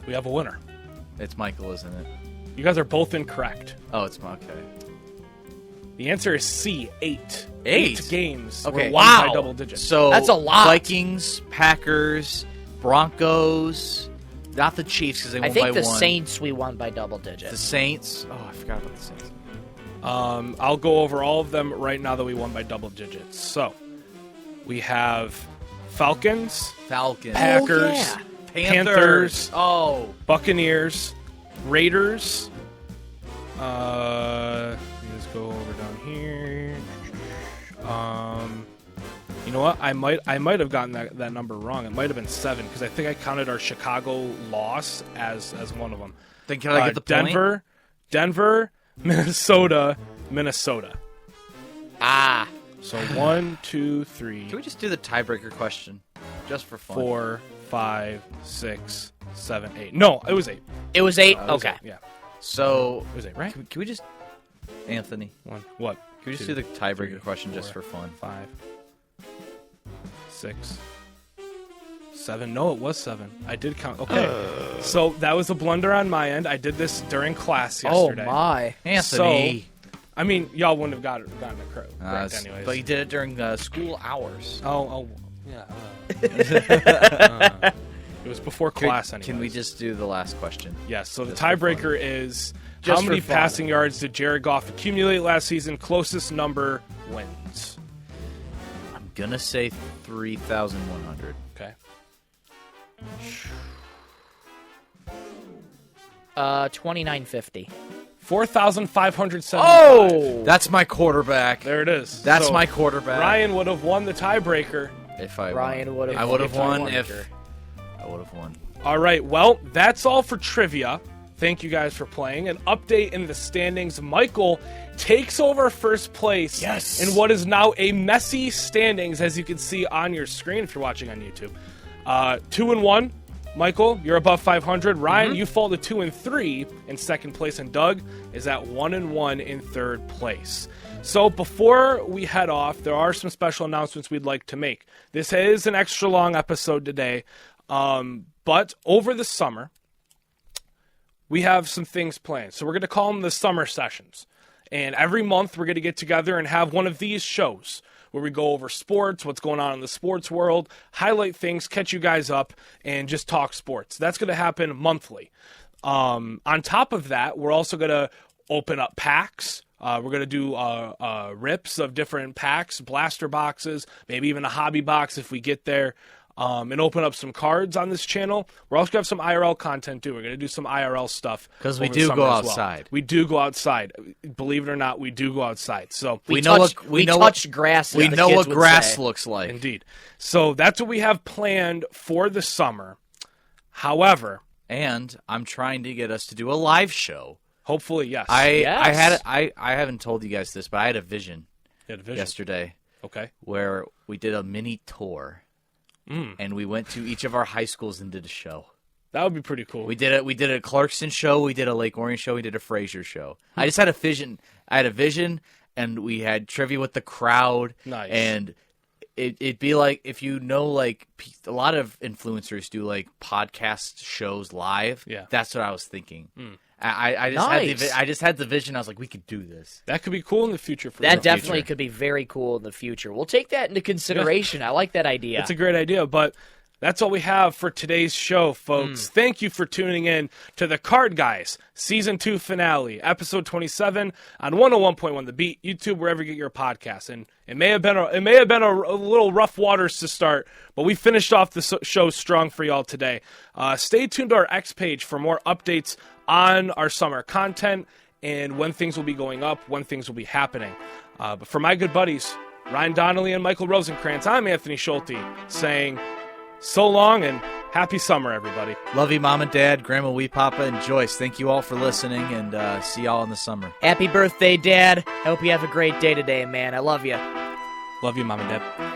Speaker 2: We have a winner.
Speaker 3: It's Michael, isn't it?
Speaker 2: You guys are both incorrect.
Speaker 3: Oh, it's okay.
Speaker 2: The answer is C, 8.
Speaker 3: 8
Speaker 2: games
Speaker 3: Okay.
Speaker 2: were won
Speaker 1: Wow.
Speaker 2: by double digits.
Speaker 3: So
Speaker 1: That's a lot.
Speaker 3: Vikings, Packers, Broncos, not the Chiefs because they won
Speaker 1: I think
Speaker 3: by
Speaker 1: the
Speaker 3: 1.
Speaker 1: Saints we won by double
Speaker 3: The
Speaker 1: digits.
Speaker 3: Saints. Oh, I forgot about the Saints.
Speaker 2: I'll go over all of them right now that we won by double digits. So, we have Falcons,
Speaker 3: Falcons.
Speaker 2: Packers,
Speaker 1: yeah.
Speaker 2: Panthers,
Speaker 3: Oh,
Speaker 2: Buccaneers, Raiders. Let me just go over down here. You know what? I might have gotten that number wrong. It might have been 7 because I think I counted our Chicago loss as one of them.
Speaker 3: then can I get the point?
Speaker 2: Denver, Minnesota.
Speaker 1: Ah.
Speaker 2: So 1, 2, 3,
Speaker 3: Can we just do the tiebreaker question, just for fun?
Speaker 2: 4, 5, 6, 7, 8. No, it was 8.
Speaker 1: It was 8?
Speaker 2: It was
Speaker 1: Okay.
Speaker 2: 8, yeah,
Speaker 3: So
Speaker 2: it was 8, right?
Speaker 3: can we just, Anthony?
Speaker 2: 1. What?
Speaker 3: Can we just
Speaker 2: 2,
Speaker 3: do the tiebreaker
Speaker 2: 3,
Speaker 3: question
Speaker 2: 4,
Speaker 3: just for fun?
Speaker 2: 5, 6, 7. No, it was 7. I did count. Okay. So that was a blunder on my end. I did this during class yesterday.
Speaker 1: Oh, my.
Speaker 3: Anthony.
Speaker 2: I mean, y'all wouldn't have gotten it correct anyways.
Speaker 3: But you did it during school hours.
Speaker 2: Yeah. It was before class anyways.
Speaker 3: Can we just do the last question?
Speaker 2: Yes, so the
Speaker 3: Just for
Speaker 2: tiebreaker is
Speaker 1: Just
Speaker 2: how many
Speaker 1: for fun.
Speaker 2: passing yards did Jared Goff accumulate last season? Closest number wins.
Speaker 3: I'm gonna say 3,100.
Speaker 2: Okay.
Speaker 1: 2950.
Speaker 2: 4,575.
Speaker 1: Oh!
Speaker 3: That's my quarterback.
Speaker 2: There it is.
Speaker 3: That's
Speaker 2: So
Speaker 3: my quarterback.
Speaker 2: Ryan would have won the tiebreaker.
Speaker 3: If I
Speaker 1: Ryan
Speaker 3: won.
Speaker 1: would have
Speaker 3: I would have
Speaker 2: if I
Speaker 3: won
Speaker 2: won.
Speaker 3: if I would have won.
Speaker 2: All right, well, that's all for trivia. Thank you guys for playing. An update in the standings. Michael takes over first place in what is now a messy standings, as you can see on your screen if you're watching on YouTube. 2-1. Michael, you're above 500. Ryan, you fall to 2-3 in second place, and Doug is at 1-1 in third place. So before we head off, there are some special announcements we'd like to make. This is an extra long episode today, but over the summer, we have some things planned. So we're going to call them the summer sessions. And every month we're going to get together and have one of these shows where we go over sports, what's going on in the sports world, highlight things, catch you guys up, and just talk sports. That's going to happen monthly. On top of that, we're also going to open up packs. We're going to do rips of different packs, blaster boxes, maybe even a hobby box if we get there. And open up some cards on this channel. We're also going to have some IRL content, too. We're going to do some IRL stuff.
Speaker 3: Because we
Speaker 2: over the
Speaker 3: do
Speaker 2: summer
Speaker 3: go
Speaker 2: as well.
Speaker 3: outside.
Speaker 2: We do go outside. Believe it or not, we do go outside. So
Speaker 1: We
Speaker 3: know
Speaker 1: touch grass.
Speaker 3: We
Speaker 1: as the
Speaker 3: know
Speaker 1: kids
Speaker 3: what
Speaker 1: would
Speaker 3: grass
Speaker 1: say.
Speaker 3: looks like.
Speaker 2: Indeed. So that's what we have planned for the summer. However,
Speaker 3: And I'm trying to get us to do a live show.
Speaker 2: hopefully, yes.
Speaker 3: I haven't told you guys this, but I had a vision
Speaker 2: You had a vision.
Speaker 3: yesterday
Speaker 2: Okay.
Speaker 3: where we did a mini tour. And we went to each of our high schools and did a show.
Speaker 2: That would be pretty cool.
Speaker 3: We did a Clarkson show, we did a Lake Orion show, we did a Fraser show. I just had a vision. I had a vision, and we had trivia with the crowd.
Speaker 2: Nice.
Speaker 3: And it'd be like, if you know, like, a lot of influencers do, like, podcast shows live.
Speaker 2: Yeah.
Speaker 3: That's what I was thinking. I just had the vision. I was like, we could do this.
Speaker 2: That could be cool in the future.
Speaker 1: That definitely could be very cool in the future. We'll take that into consideration. I like that idea.
Speaker 2: It's a great idea, but that's all we have for today's show, folks. Thank you for tuning in to the Card Guys Season 2 finale, Episode 27 on 101.1 The Beat, YouTube, wherever you get your podcasts. And it may have been a little rough waters to start, but we finished off the show strong for y'all today. Stay tuned to our X page for more updates on our summer content and when things will be going up, when things will be happening. But for my good buddies, Ryan Donnelly and Michael Rosenkrantz, I'm Anthony Schulte saying so long and happy summer, everybody.
Speaker 3: Love you, Mom and Dad, Grandma, Wee Papa, and Joyce. Thank you all for listening, and see y'all in the summer.
Speaker 1: Happy birthday, Dad. I hope you have a great day today, man. I love you.
Speaker 2: Love you, Mom and Dad.